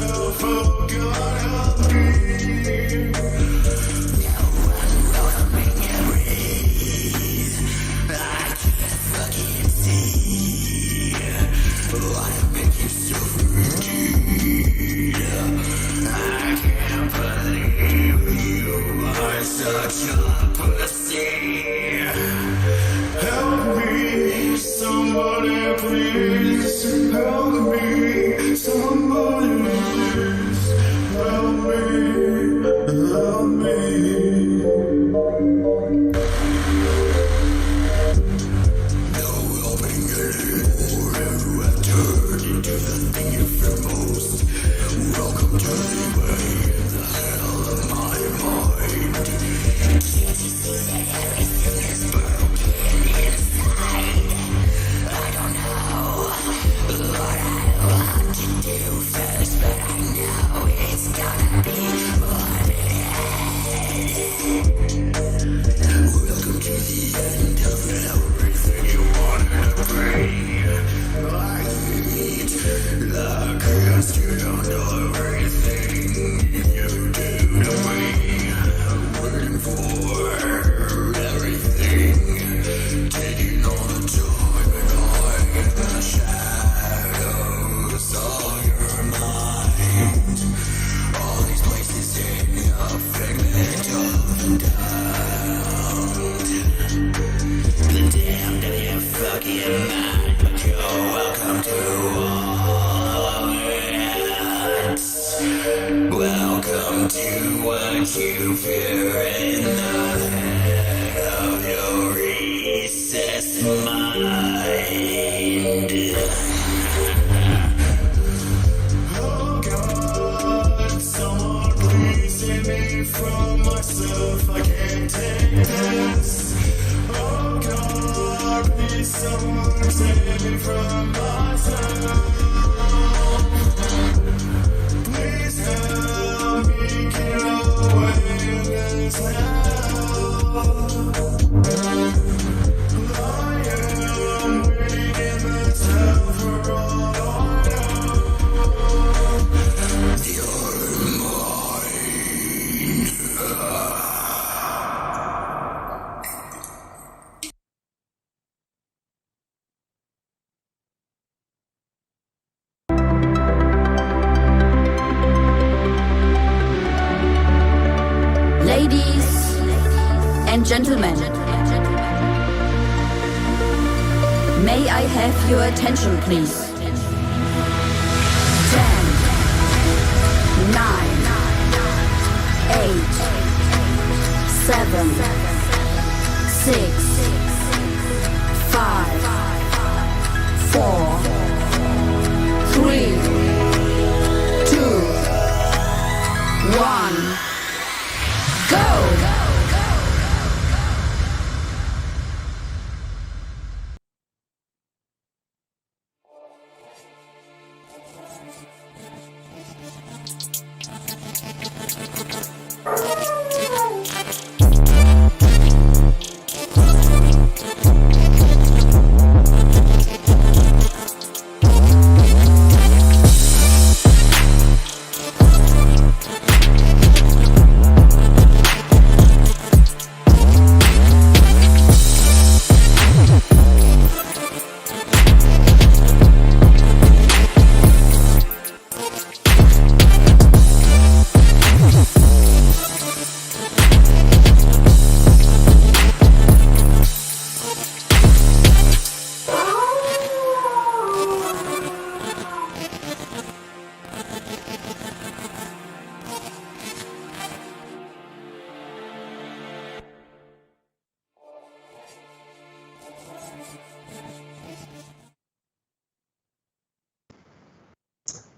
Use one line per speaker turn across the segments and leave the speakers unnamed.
myself, oh God, help me. Now I'm roaming and breathe. I can't fucking see. Why make you so indeed? I can't believe you are such a pussy. Help me, somebody please. Help me, somebody please. Help me, help me. No helping anymore. You have turned into the thing you fear most. Welcome to the way in the hell of my mind. Can't you see that everything is broken inside? I don't know what I want to do first, but I know it's gonna be welcome to the end of everything you wanted to be. I hate the casket on everything you do to me. Waiting for everything, taking all the time and hiding the shadows of your mind. All these places in a figment of doubt. The damned of your fucking mind, but you're welcome to all it. Welcome to what you fear in the head of your recessed mind. Oh God, someone please save me from myself. I can't take this. Oh God, please someone save me from myself. Please help me get away with this hell. I am waiting in this hell for all I know. You're mine.
Ladies and gentlemen, may I have your attention, please? 10, 9, 8, 7, 6, 5, 4, 3, 2, 1. Go!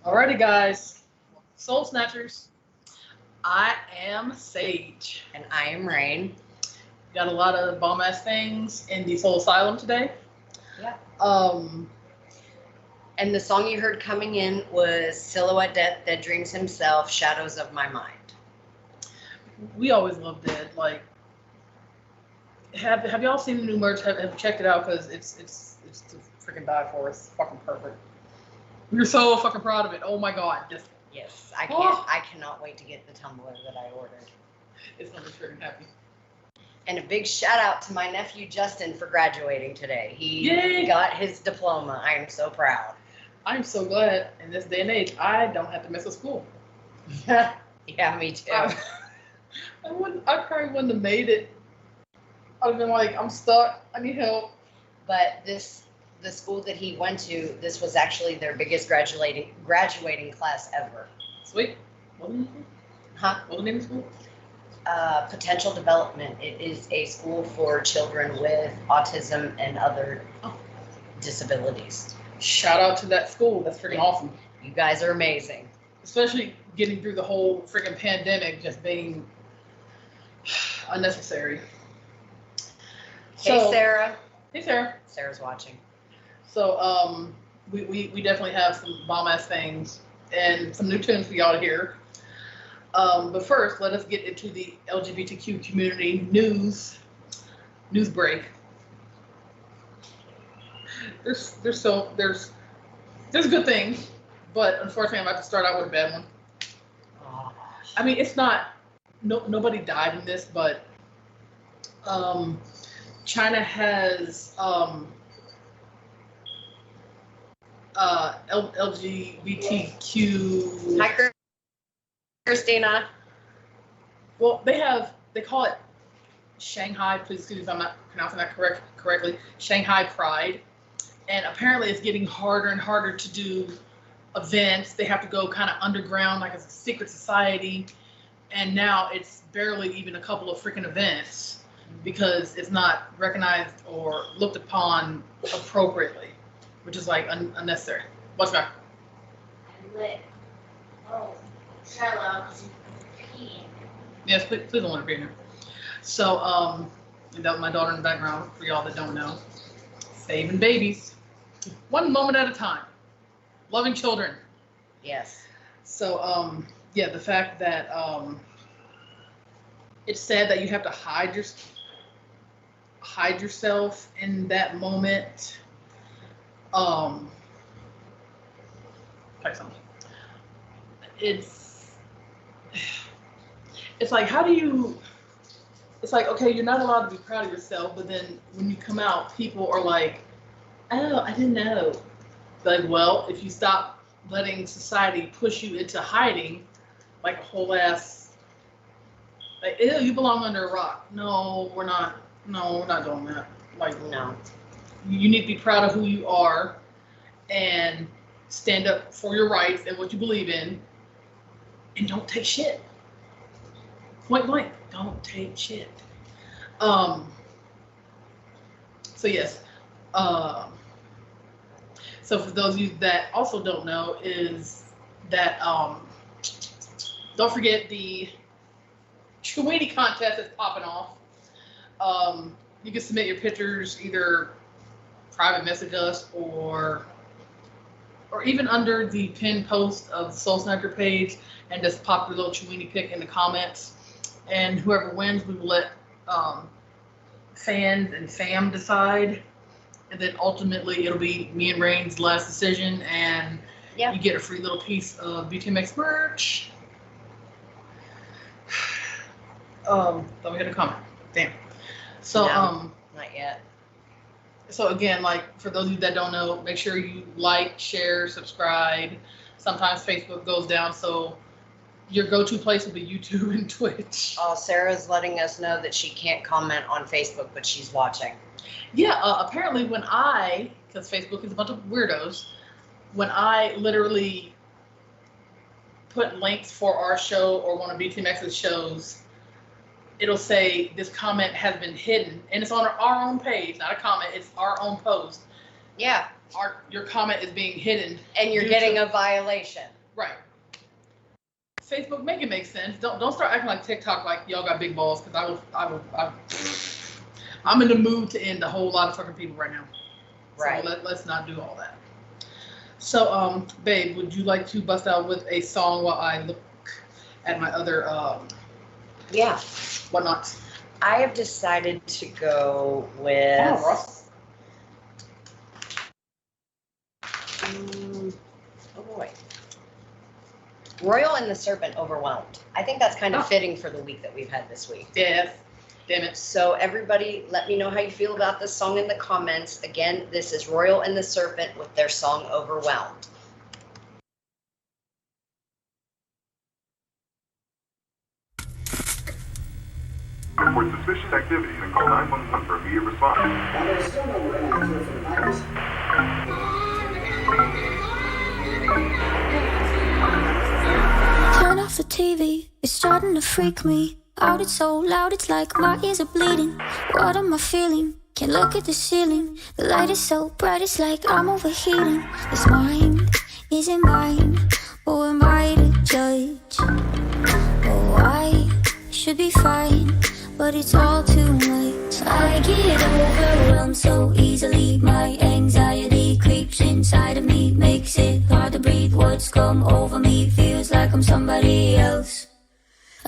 Alrighty, guys. Soul Snatchers. I am Sage.
And I am Rain.
Got a lot of bomb ass things in the Soul Asylum today.
Yeah.
And the song you heard coming in was Silhouette Dead Dreams Himself, Shadows of My Mind.
We always love Dead. Like, have y'all seen the new merch? Have checked it out, because it's to freaking die for. It's fucking perfect. We're so fucking proud of it. Oh my god, just
Yes, I cannot wait to get the tumbler that I ordered.
It's gonna be freaking happy.
And a big shout out to my nephew Justin for graduating today. He
Yay!
got his diploma. I am so proud.
I'm so glad in this day and age I don't have to mess with school.
Yeah, me too.
I probably wouldn't have made it. I'd have been like, I'm stuck. I need help.
But the school that he went to, this was actually their biggest graduating class ever.
Sweet. What was the name of the school?
Potential Development. It is a school for children with autism and other disabilities.
Shout out to that school. That's freaking awesome.
You guys are amazing.
Especially getting through the whole freaking pandemic just being unnecessary.
Hey,
So,
Sarah.
Hey, Sarah.
Sarah's watching.
So, we definitely have some bomb-ass things and some new tunes for y'all to hear. But first, let us get into the LGBTQ community news break. There's good things, but unfortunately, I'm about to start out with a bad one.
Oh.
I mean, it's not nobody died in this, but China has LGBTQ.
Hi, Christina.
Well, they call it Shanghai. Please excuse me if I'm not pronouncing that correctly. Shanghai Pride, and apparently it's getting harder and harder to do events. They have to go kind of underground, like it's a secret society, and now it's barely even a couple of freaking events because it's not recognized or looked upon appropriately, which is like unnecessary. What's that?
Oh, Charlotte, peeing.
Yes, please don't let her be in here. So, and that was my daughter in the background, for y'all that don't know. Saving babies. One moment at a time. Loving children.
Yes.
So, yeah, the fact that it's sad that you have to hide yourself in that moment. Type something. It's like, how do you, it's like, okay, you're not allowed to be proud of yourself, but then when you come out, people are like, oh, I didn't know. Like, well, if you stop letting society push you into hiding, like a whole ass, like, ew, you belong under a rock. No, we're not doing that. Like,
No.
you need to be proud of who you are and stand up for your rights and what you believe in, and don't take shit. Point blank, don't take shit. So yes. So for those of you that also don't know, is that don't forget the Chewini contest is popping off. You can submit your pictures, either private message us or even under the pinned post of the Soul Sniper page, and just pop your little Chewini pic in the comments. And whoever wins, we will let fans and fam decide. And then ultimately, it'll be me and Rain's last decision, and
Yeah.
you get a free little piece of BTMX merch. Thought we had a comment. Damn. So
No. Not yet.
So again, like, for those of you that don't know, make sure you like, share, subscribe. Sometimes Facebook goes down, so your go-to place will be YouTube and Twitch.
Sarah's letting us know that she can't comment on Facebook, but she's watching.
Yeah, apparently when because Facebook is a bunch of weirdos, when I literally put links for our show or one of BTMX's shows, it'll say this comment has been hidden, and it's on our own page, not a comment, it's our own post.
Yeah.
Your comment is being hidden.
And you're getting a violation.
Right. Facebook, make it make sense. Don't start acting like TikTok like y'all got big balls, because I'm in the mood to end a whole lot of fucking people right now.
Right.
So let's not do all that. So, babe, would you like to bust out with a song while I look at my other
Yeah.
whatnot?
I have decided to go with.
Oh, Ross.
Oh boy. Royal and the Serpent, Overwhelmed. I think that's kind of fitting for the week that we've had this week.
Yes. Damn it.
So everybody, let me know how you feel about this song in the comments. Again, this is Royal and the Serpent with their song Overwhelmed.
Report suspicious activity and call 911 for immediate response.
While there's still no word on the for the virus,
Turn off the TV, it's starting to freak me out. It's so loud, it's like my ears are bleeding. What am I feeling? Can't look at the ceiling. The light is so bright, it's like I'm overheating. This mind isn't mine. Who am I to judge? Oh, I should be fine, but it's all too much. I get overwhelmed so easily. My anxiety creeps inside of me, makes it hard to breathe. What's come over me feels like I'm somebody else.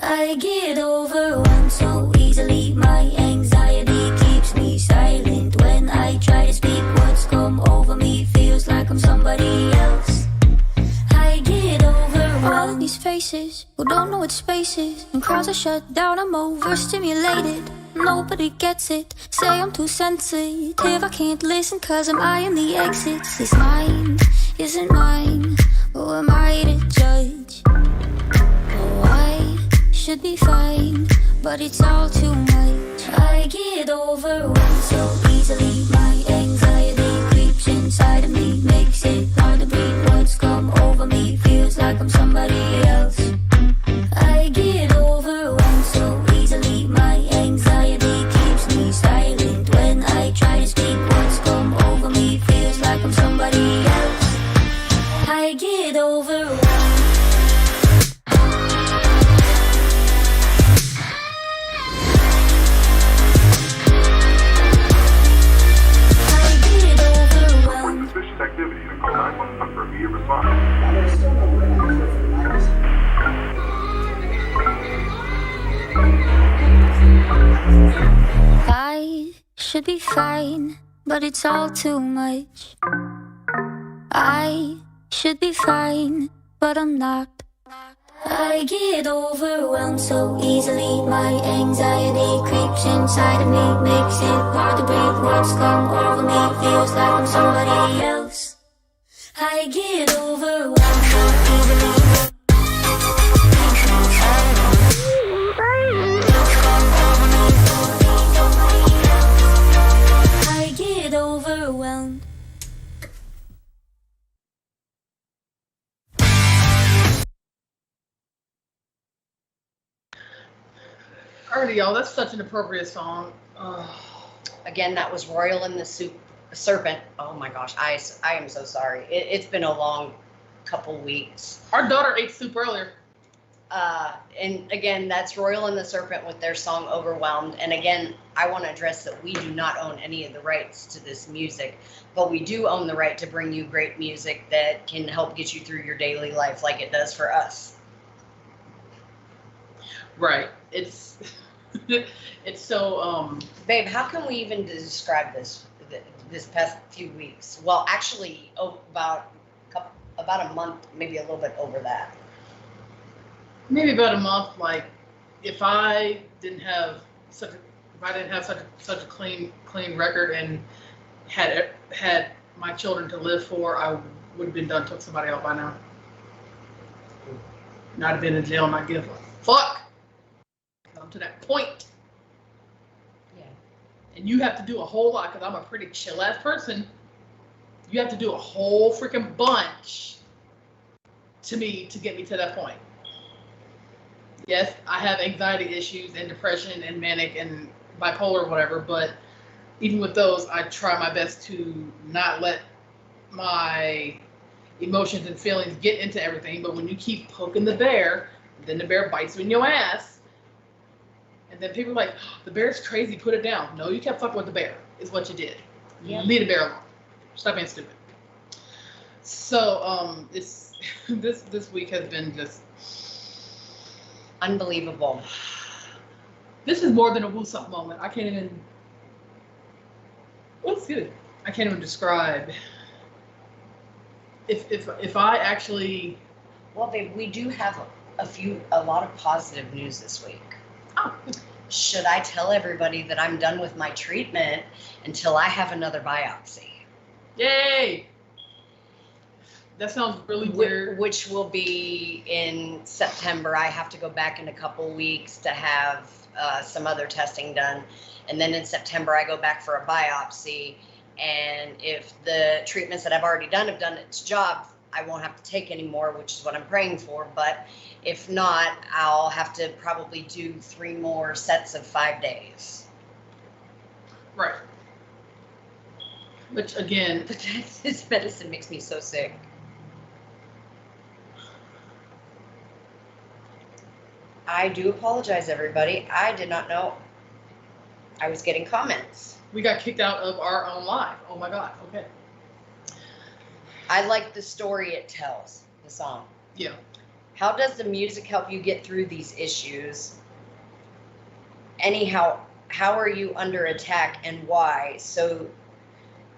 I get overwhelmed so easily. My anxiety keeps me silent when I try to speak. What's come over me feels like I'm somebody else. I get overwhelmed. All these faces who don't know what space is, and crowds are shut down. I'm overstimulated. Nobody gets it. Say I'm too sensitive. I can't listen cause I'm eyeing the exits. This mind isn't mine. Who am I to judge? Oh, I should be fine, but it's all too much. I get overwhelmed so easily. My anxiety creeps inside of me, makes it hard to breathe. What's come over me feels like I'm somebody else. I get overwhelmed so easily. My anxiety keeps me silent when I try to speak. What's come over me feels like I'm somebody else. I get overwhelmed.
Report suspicious activity and call 911 for immediate response.
while there's still no word on the for the virus,
I should be fine, but it's all too much. I should be fine, but I'm not. I get overwhelmed so easily. My anxiety creeps inside of me, makes it hard to breathe. What's come over me feels like I'm somebody else. I get overwhelmed so easily. I get overwhelmed.
Alrighty, y'all. That's such an appropriate song.
Again, that was Royal and the Serpent. Oh my gosh, I am so sorry. It's been a long couple weeks.
Our daughter ate soup earlier.
And again, that's Royal and the Serpent with their song Overwhelmed. And again, I want to address that we do not own any of the rights to this music, but we do own the right to bring you great music that can help get you through your daily life like it does for us.
Right. It's it's so
Babe, how can we even describe this past few weeks? Well, actually, about a month, maybe a little bit over that.
maybe about a month. Like if I didn't have such a clean record and had my children to live for, I would have been done, took somebody out by now. Not have been in jail, not give a fuck. I'm to that point.
Yeah.
And you have to do a whole lot, because I'm a pretty chill ass person. You have to do a whole freaking bunch to get me to that point. Yes, I have anxiety issues and depression and manic and bipolar, whatever, but even with those, I try my best to not let my emotions and feelings get into everything. But when you keep poking the bear, then the bear bites you in your ass. And then people are like, oh, the bear's crazy, put it down. No, you kept fucking with the bear, is what you did.
Yep.
Leave the bear alone. Stop being stupid. So it's this week has been just
Unbelievable.
This is more than a woosah moment. I can't even. What's good? I can't even describe. If I actually
Well, babe, we do have a lot of positive news this week.
Oh,
Should I tell everybody that I'm done with my treatment until I have another biopsy?
yay! That sounds really weird.
Which will be in September. I have to go back in a couple weeks to have some other testing done. And then in September, I go back for a biopsy. And if the treatments that I've already done have done its job, I won't have to take any more, which is what I'm praying for. But if not, I'll have to probably do 3 more sets of 5 days.
Right. Which again,
But this medicine makes me so sick. I do apologize, everybody. I did not know I was getting comments.
we got kicked out of our own live. Oh my God. Okay.
I like the story it tells, the song.
Yeah.
How does the music help you get through these issues? Anyhow, how are you under attack and why? So,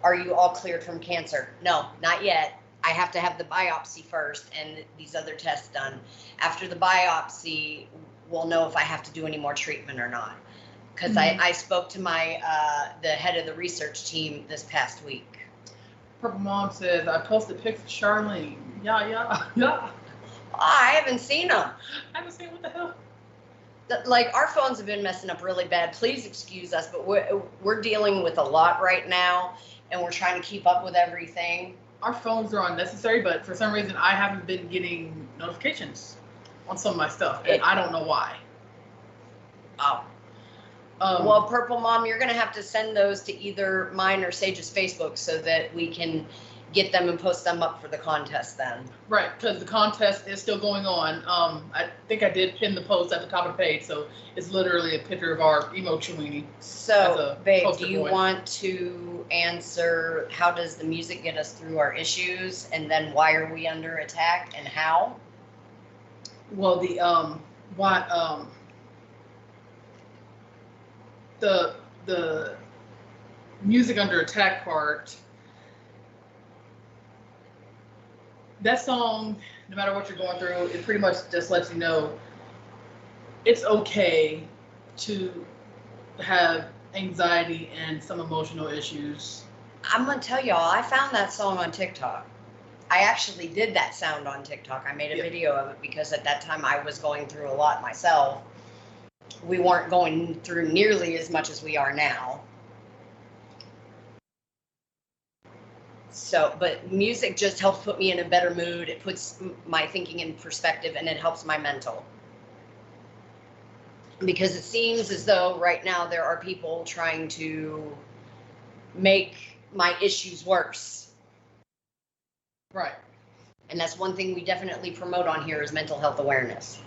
are you all cleared from cancer? No, not yet. I have to have the biopsy first and these other tests done. After the biopsy, we'll know if I have to do any more treatment or not. Because I spoke to my the head of the research team this past week.
Purple Mom says, I posted pics of Charlene. Yeah.
I haven't seen them.
I haven't seen what the hell.
Like, our phones have been messing up really bad. Please excuse us, but we're dealing with a lot right now, and we're trying to keep up with everything.
Our phones are unnecessary, but for some reason I haven't been getting notifications on some of my stuff, and I don't know why.
Oh. Well, Purple Mom, you're going to have to send those to either mine or Sage's Facebook so that we can get them and post them up for the contest then.
Right, because the contest is still going on. I think I did pin the post at the top of the page, so it's literally a picture of our emo Chewini.
So, babe, do you want to answer how does the music get us through our issues, and then why are we under attack and how?
Well, the music under attack part, that song, no matter what you're going through, it pretty much just lets you know it's okay to have anxiety and some emotional issues.
I'm going to tell y'all, I found that song on TikTok. I actually did that sound on TikTok. I made a video of it because at that time I was going through a lot myself. We weren't going through nearly as much as we are now. So, but music just helps put me in a better mood. It puts my thinking in perspective, and it helps my mental. Because it seems as though right now there are people trying to make my issues worse.
Right.
And that's one thing we definitely promote on here is mental health awareness.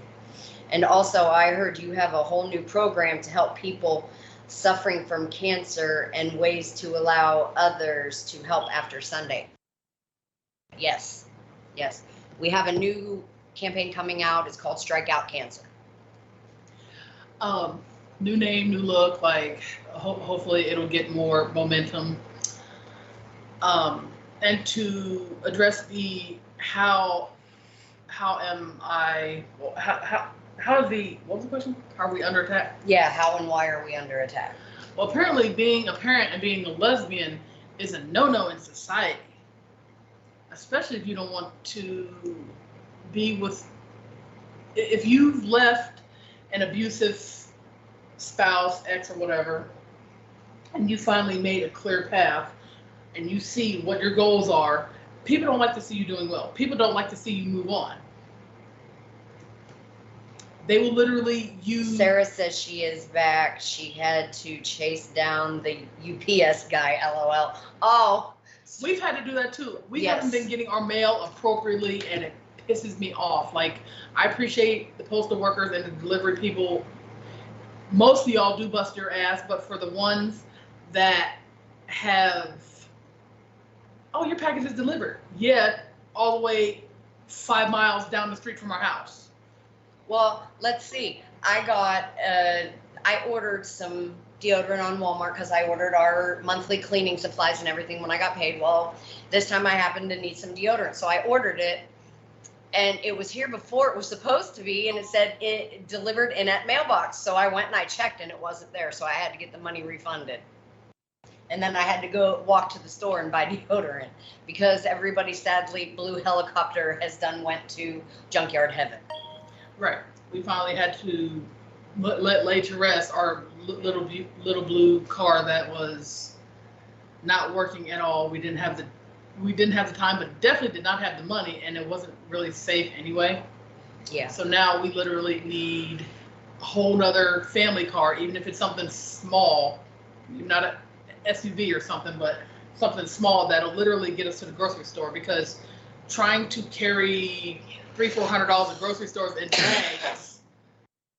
And also, I heard you have a whole new program to help people suffering from cancer and ways to allow others to help after Sunday. Yes. We have a new campaign coming out. It's called Strike Out Cancer.
New name, new look, like hopefully it'll get more momentum. And to address the what was the question? Are we under attack?
Yeah, how and why are we under attack?
Well, apparently being a parent and being a lesbian is a no-no in society. Especially if you don't want to be with, if you've left an abusive spouse, ex or whatever, and you finally made a clear path and you see what your goals are, people don't like to see you doing well. People don't like to see you move on. They will literally use...
Sarah says she is back. She had to chase down the UPS guy, LOL. Oh.
We've had to do that too. We haven't been getting our mail appropriately, and it pisses me off. Like, I appreciate the postal workers and the delivery people. Most of y'all do bust your ass, but for the ones that have, oh, your package is delivered. Yeah, all the way 5 miles down the street from our house.
Well, let's see. I ordered some deodorant on Walmart because I ordered our monthly cleaning supplies and everything when I got paid. Well, this time I happened to need some deodorant, so I ordered it. and it was here before it was supposed to be, and it said it delivered in at mailbox. So I went and I checked, and it wasn't there. So I had to get the money refunded. And then I had to go walk to the store and buy deodorant because everybody, sadly, Blue Helicopter went to junkyard heaven.
Right. We finally had to lay to rest our little blue car that was not working at all. We didn't have the time, but definitely did not have the money, and it wasn't really safe anyway.
Yeah.
So now we literally need a whole nother family car, even if it's something small, not a SUV or something, but something small that'll literally get us to the grocery store, because trying to carry $300-400 at grocery stores in bags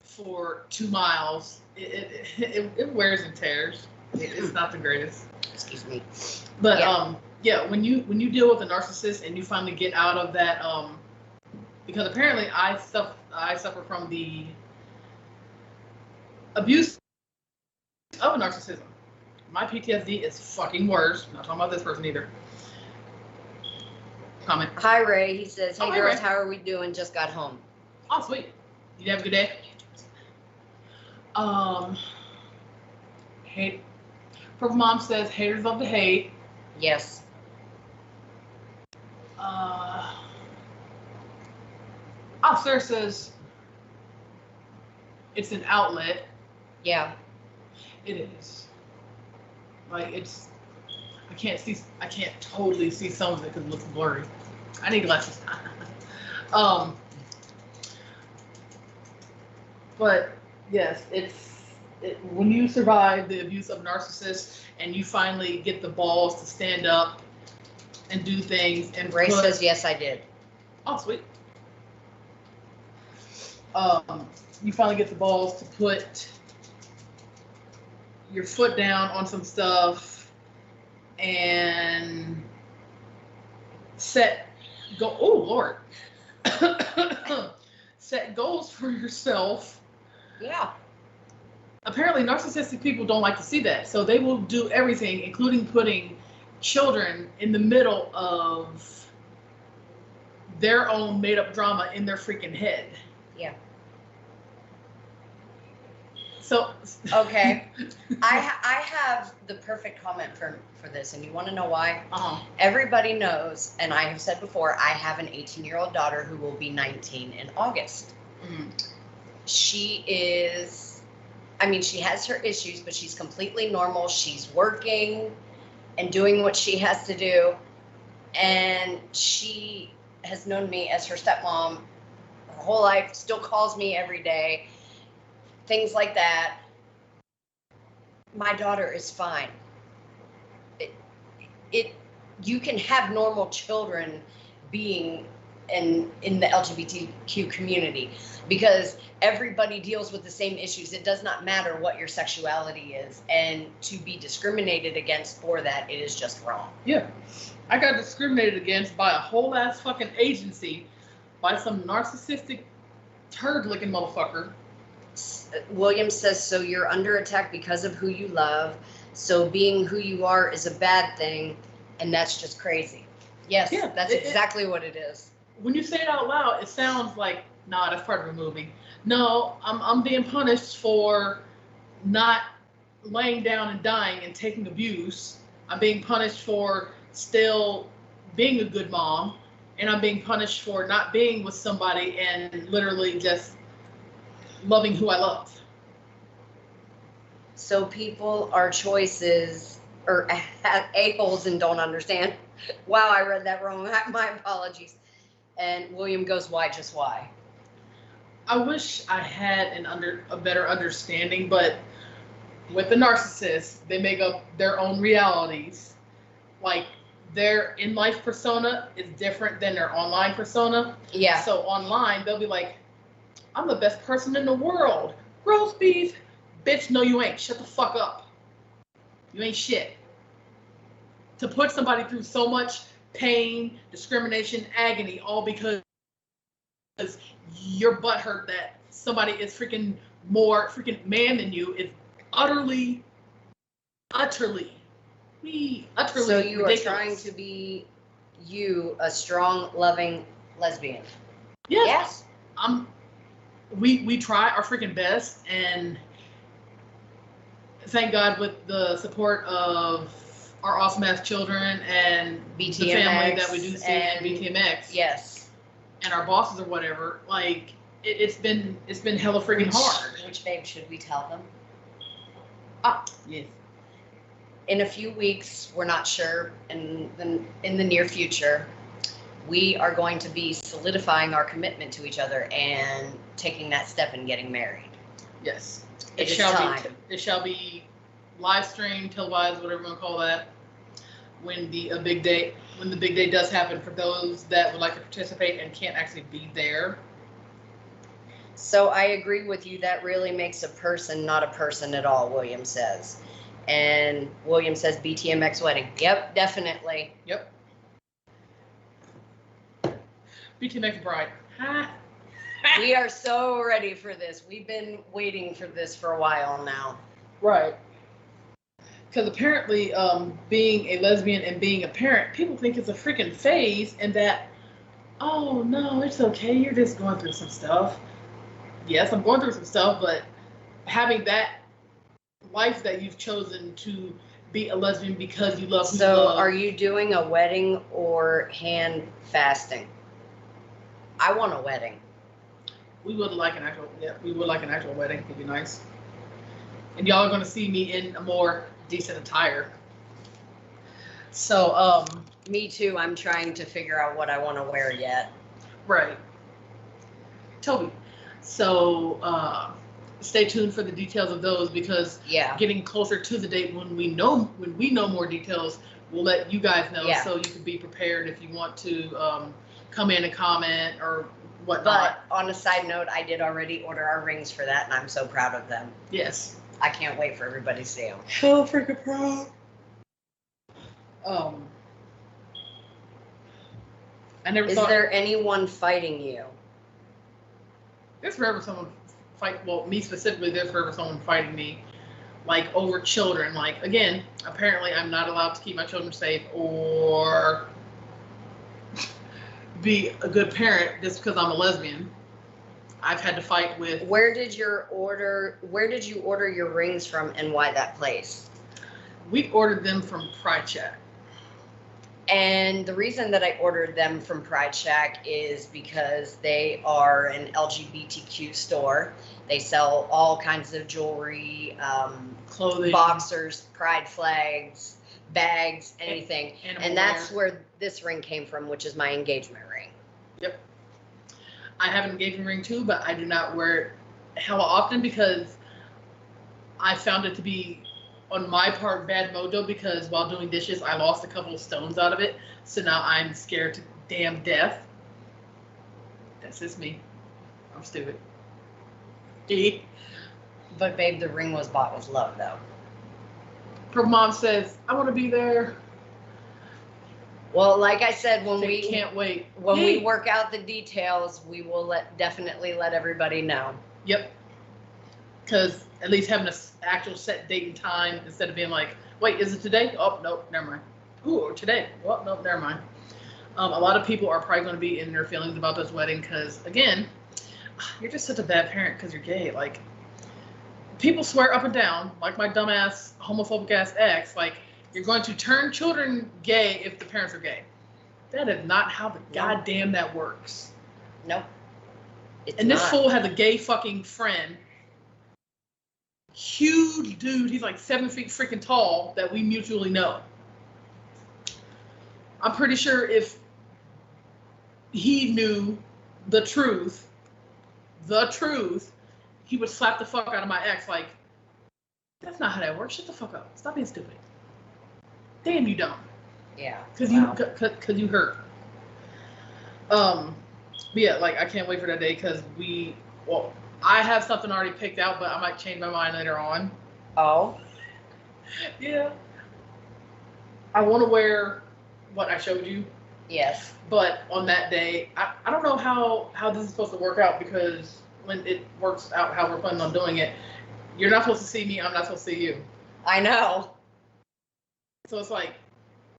for 2 miles, it wears and tears. It's not the greatest.
Excuse me.
But yeah, when you deal with a narcissist and you finally get out of that, because apparently I suffer from the abuse of narcissism. My PTSD is fucking worse. Not talking about this person either. Comment.
Hi, Ray. He says, hey,
Oh, hi,
girls,
Ray.
how are we doing? Just got home.
Oh, sweet. You have a good day? Hate. Purple Mom says, haters love to hate.
Yes.
Sarah says, it's an outlet.
Yeah.
It is. Like, I can't totally see some of it because it looks blurry. I need glasses. But yes, when you survive the abuse of narcissists and you finally get the balls to stand up and do things, and
Ray says, yes, I did.
Oh, sweet. You finally get the balls to put your foot down on some stuff and oh Lord, set goals for yourself.
Yeah.
Apparently narcissistic people don't like to see that, so they will do everything, including putting children in the middle of their own made-up drama in their freaking head.
Yeah.
So
okay, I have the perfect comment for this, and you want to know why? Everybody knows, and I have said before, I have an 18-year-old daughter who will be 19 in August.
Mm-hmm.
She is, I mean, she has her issues, but she's completely normal. She's working and doing what she has to do, and she has known me as her stepmom her whole life, still calls me every day. Things like that. My daughter is fine. You can have normal children being in the LGBTQ community, because everybody deals with the same issues. It does not matter what your sexuality is, and to be discriminated against for that, it is just wrong.
Yeah, I got discriminated against by a whole ass fucking agency, by some narcissistic turd-looking motherfucker.
William says, so you're under attack because of who you love. So being who you are is a bad thing, and that's just crazy. Yes,
Yeah,
that's exactly what it is.
When you say it out loud, it sounds like, nah, that's part of the movie. No, I'm being punished for not laying down and dying and taking abuse. I'm being punished for still being a good mom, and I'm being punished for not being with somebody and literally just loving who I love.
So people are choices, or a-holes, and don't understand. Wow, I read that wrong. My apologies. And William goes, why, just why?
I wish I had a better understanding, but with the narcissist, they make up their own realities. Like, their in-life persona is different than their online persona.
Yeah.
So online, they'll be like, I'm the best person in the world. Roast beef. Bitch, no you ain't. Shut the fuck up. You ain't shit. To put somebody through so much pain, discrimination, agony, all because your butt hurt that somebody is freaking more freaking man than you, is utterly
So you
ridiculous.
are trying to be a strong, loving lesbian.
Yes. We try our freaking best, and thank God with the support of our awesome ass children and
BTMX
the family that we do see and BTMX.
Yes.
And our bosses or whatever, like it's been hella freaking hard.
Which, babe, should we tell them?
Yes.
In a few weeks, we're not sure, in the near future, we are going to be solidifying our commitment to each other and taking that step and getting married.
Yes.
It is time.
It shall be live streamed, televised, whatever you want to call that, when the big day does happen for those that would like to participate and can't actually be there.
So I agree with you. That really makes a person not a person at all, William says. And William says BTMX wedding. Yep, definitely.
Yep. BTMX bride.
We are so ready for this. We've been waiting for this for a while now.
Right. Because apparently, being a lesbian and being a parent, people think it's a freaking phase, and that, oh no, it's okay. You're just going through some stuff. Yes, I'm going through some stuff, but having that life that you've chosen to be a lesbian because you love who you love.
Are you doing a wedding or hand fasting? I want a wedding.
We would like an actual wedding. It'd be nice. And y'all are going to see me in a more decent attire. So,
Me too. I'm trying to figure out what I want to wear yet.
right. Toby. So, stay tuned for the details of those, because
Yeah.
getting closer to the date when we know more details, we'll let you guys know,
Yeah.
so you can be prepared if you want to come in and comment or whatnot.
But on a side note, I did already order our rings for that, and I'm so proud of them.
Yes.
I can't wait for everybody to see them.
Hell freaking proud. I never
Is
thought
there anyone fighting you?
there's forever someone me specifically, there's forever someone fighting me, like over children. Like, again, apparently I'm not allowed to keep my children safe or be a good parent just because I'm a lesbian. I've had to fight with.
Where did you order your rings from, and why that place?
We ordered them from Pride Chat.
And the reason that I ordered them from Pride Shack is because they are an LGBTQ store. They sell all kinds of jewelry,
Clothing.
boxers, pride flags, bags, anything.
Animal
And that's
wear.
where this ring came from, which is my engagement ring.
Yep. I have an engagement ring too, but I do not wear it hella often because I found it to be, on my part, bad mojo, because while doing dishes, I lost a couple of stones out of it. So now I'm scared to damn death. That's just me. I'm stupid.
But babe, the ring was bought with love, though.
Her mom says, I want to be there.
Well, like I said, when
They
we
can't wait.
when we work out the details, we will definitely let everybody know.
Yep. Because at least having an actual set date and time, instead of being like, wait, is it today? Oh, nope, never mind. Ooh, or today. Well, nope, never mind. A lot of people are probably going to be in their feelings about this wedding because, again, you're just such a bad parent because you're gay. Like, people swear up and down, like my dumbass, homophobic ass ex, like, you're going to turn children gay if the parents are gay. That is not how the goddamn that works.
Nope. It's
And this
not.
fool has a gay fucking friend. Huge dude. He's like 7 feet freaking tall that we mutually know. I'm pretty sure if he knew the truth, he would slap the fuck out of my ex. Like, that's not how that works. Shut the fuck up. Stop being stupid. Damn, you don't.
Yeah.
Cause you hurt. But yeah, like, I can't wait for that day because I have something already picked out, but I might change my mind later on.
Oh.
Yeah. I want to wear what I showed you,
Yes.
but on that day, I don't know how this is supposed to work out, because when it works out how we're planning on doing it, you're not supposed to see me, I'm not supposed to see you.
I know.
So it's like,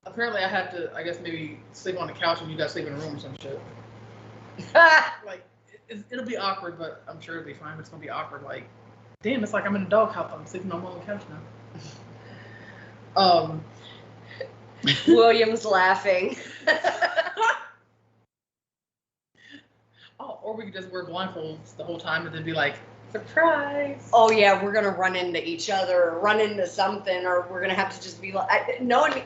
apparently I have to, I guess, maybe sleep on the couch and you guys sleep in a room or some shit. Like, it'll be awkward, but I'm sure it'll be fine. But it's gonna be awkward. Like, damn, it's like I'm in a doghouse. I'm sleeping on my own couch now.
William's laughing.
Oh, or we could just wear blindfolds the whole time and then be like, surprise.
Oh yeah, we're gonna run into each other, or run into something, or we're gonna have to just be like, no one.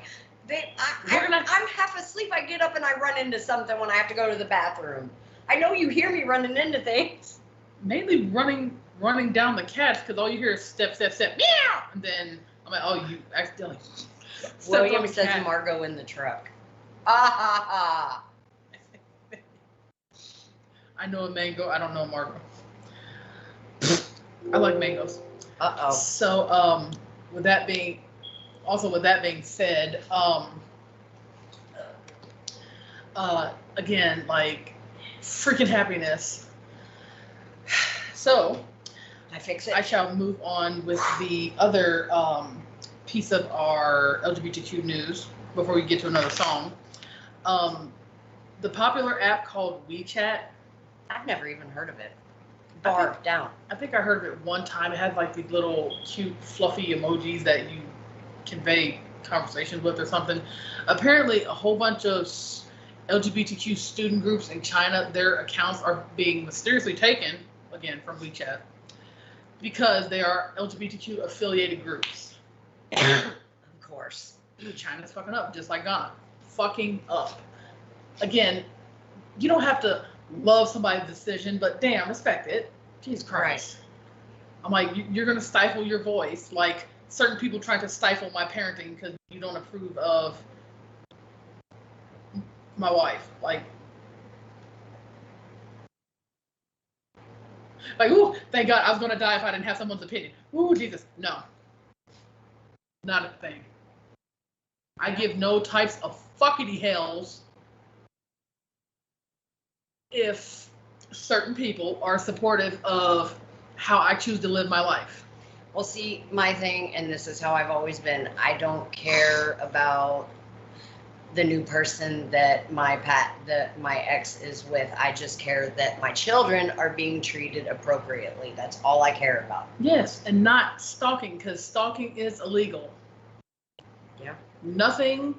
I'm half asleep. I get up and I run into something when I have to go to the bathroom. I know you hear me running into things.
Mainly running down the cats because all you hear is step, step, step, meow, and then I'm like, oh, you accidentally.
William says Margot in the truck. Ah ha ha.
I know a mango. I don't know a Margot. I like mangoes.
Uh-oh.
So, with that being said, again, like, freaking happiness. So,
I fix it.
I shall move on with the other piece of our LGBTQ news before we get to another song. The popular app called WeChat.
I've never even heard of it. Bar down.
I think I heard of it one time. It had like these little cute fluffy emojis that you convey conversations with or something. Apparently, a whole bunch of LGBTQ student groups in China, their accounts are being mysteriously taken, again, from WeChat, because they are LGBTQ affiliated groups.
Of course.
China's fucking up, just like Ghana. Fucking up. Again, you don't have to love somebody's decision, but damn, respect it. Jesus Christ. Right. I'm like, you're going to stifle your voice. Like certain people trying to stifle my parenting because you don't approve of my wife. Like, ooh, thank God I was going to die if I didn't have someone's opinion. Ooh, Jesus. No. Not a thing. I give no types of fuckity hells if certain people are supportive of how I choose to live my life.
Well, see, my thing, and this is how I've always been, I don't care about the new person that my ex is with. I just care that my children are being treated appropriately. That's all I care about.
Yes, and not stalking, because stalking is illegal.
Yeah.
Nothing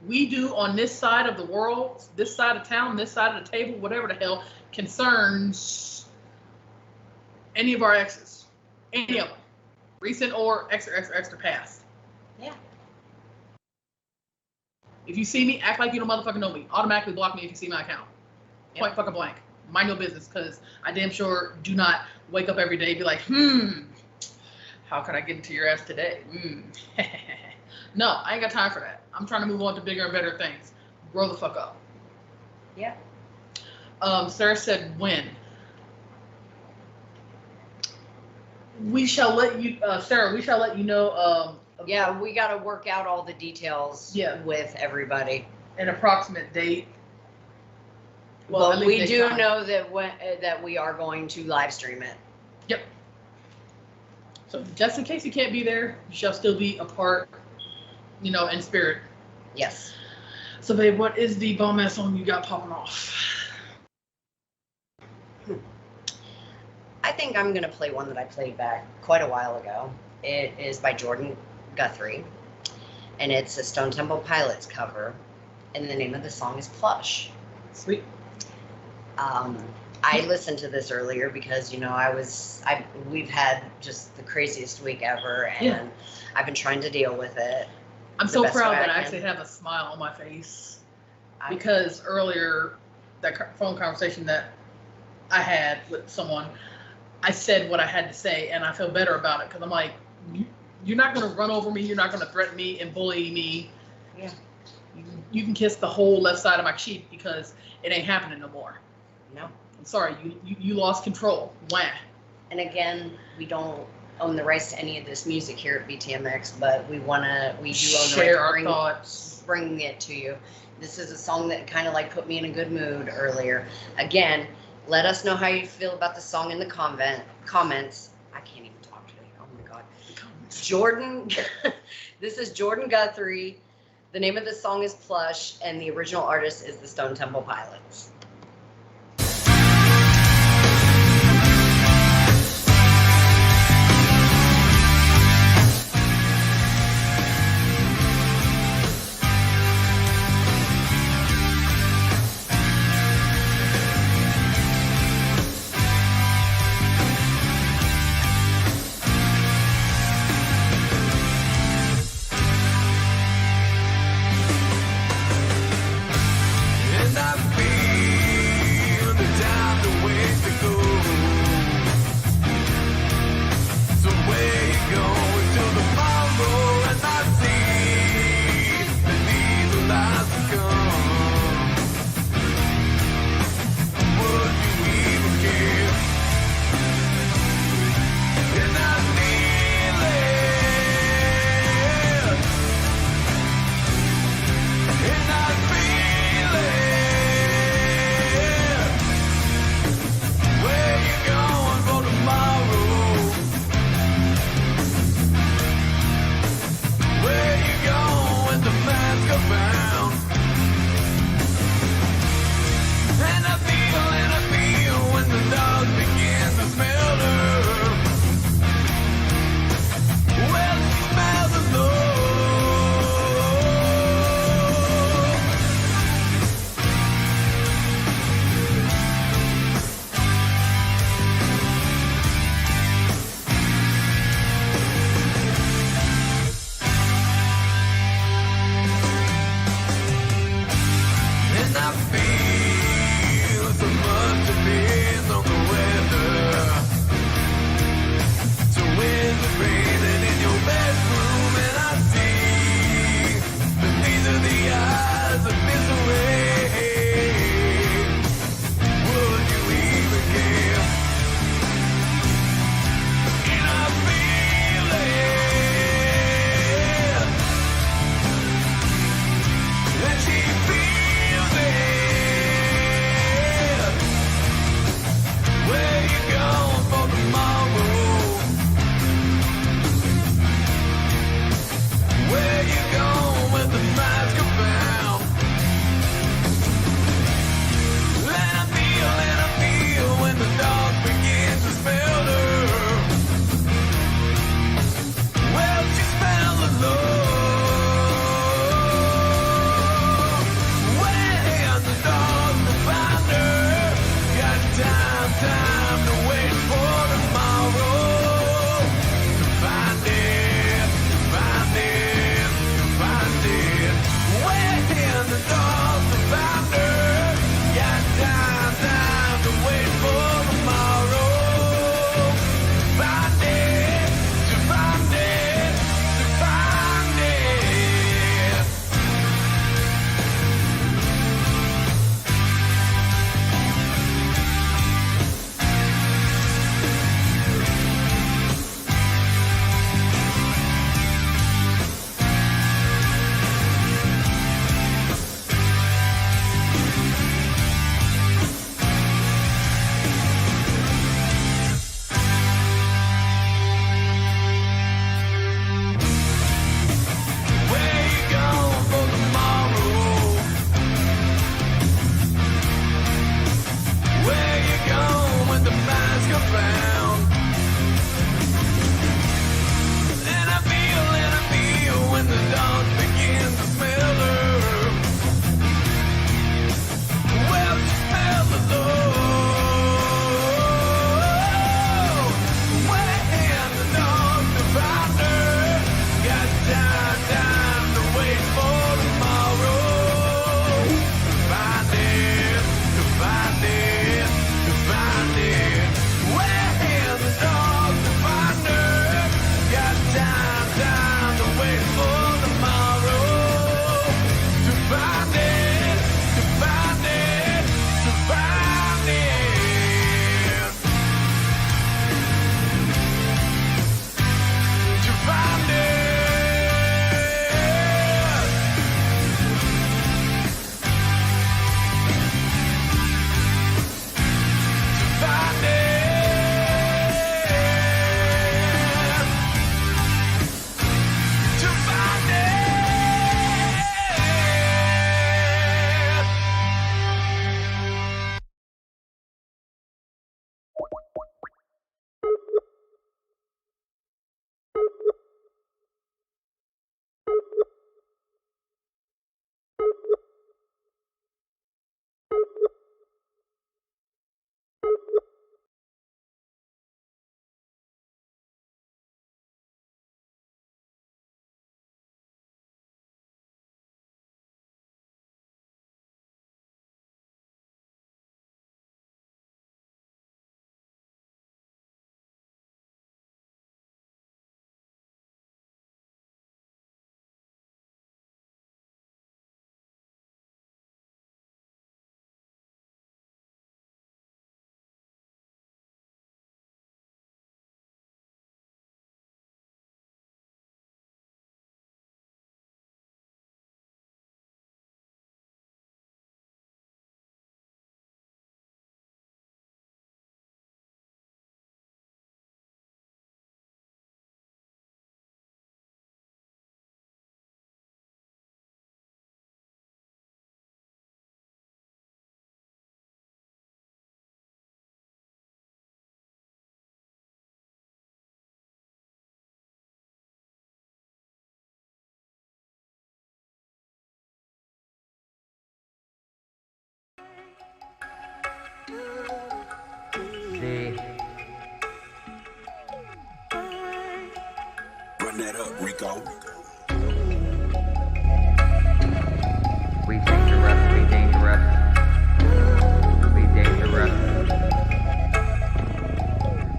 we do on this side of the world, this side of town, this side of the table, whatever the hell, concerns any of our exes. Any of them. Recent or extra past.
Yeah.
If you see me, act like you don't motherfucking know me. Automatically block me if you see my account. Yep. Point fucking blank. Mind your business, because I damn sure do not wake up every day and be like, how can I get into your ass today? No, I ain't got time for that. I'm trying to move on to bigger and better things. Grow the fuck up.
Yeah.
Sarah said, when? We shall let you, Sarah, we shall let you know.
Yeah, we got to work out all the details with everybody.
An approximate date.
Well, we do know that that we are going to live stream it.
Yep. So just in case you can't be there, you shall still be a part, in spirit.
Yes.
So, babe, what is the bomb ass song you got popping off?
I think I'm going to play one that I played back quite a while ago. It is by Jordan Guthrie, and it's a Stone Temple Pilots cover, and the name of the song is Plush.
Sweet.
I listened to this earlier because, we've had just the craziest week ever, and I've been trying to deal with it.
I'm so proud that I actually have a smile on my face because earlier, that phone conversation that I had with someone, I said what I had to say, and I feel better about it because I'm like, you're not going to run over me, you're not going to threaten me and bully me.
Yeah.
You can kiss the whole left side of my cheek because it ain't happening no more.
No.
I'm sorry, you lost control. Wah.
And again, we don't own the rights to any of this music here at BTMX, but we do own the right to bring it to you. This is a song that kind of like put me in a good mood earlier. Again, let us know how you feel about the song in the comments. I can't even talk today. Oh my God. Jordan, this is Jordan Guthrie. The name of the song is Plush, and the original artist is the Stone Temple Pilots.
Run that up, Rico.
We dangerous, we dangerous. We dangerous.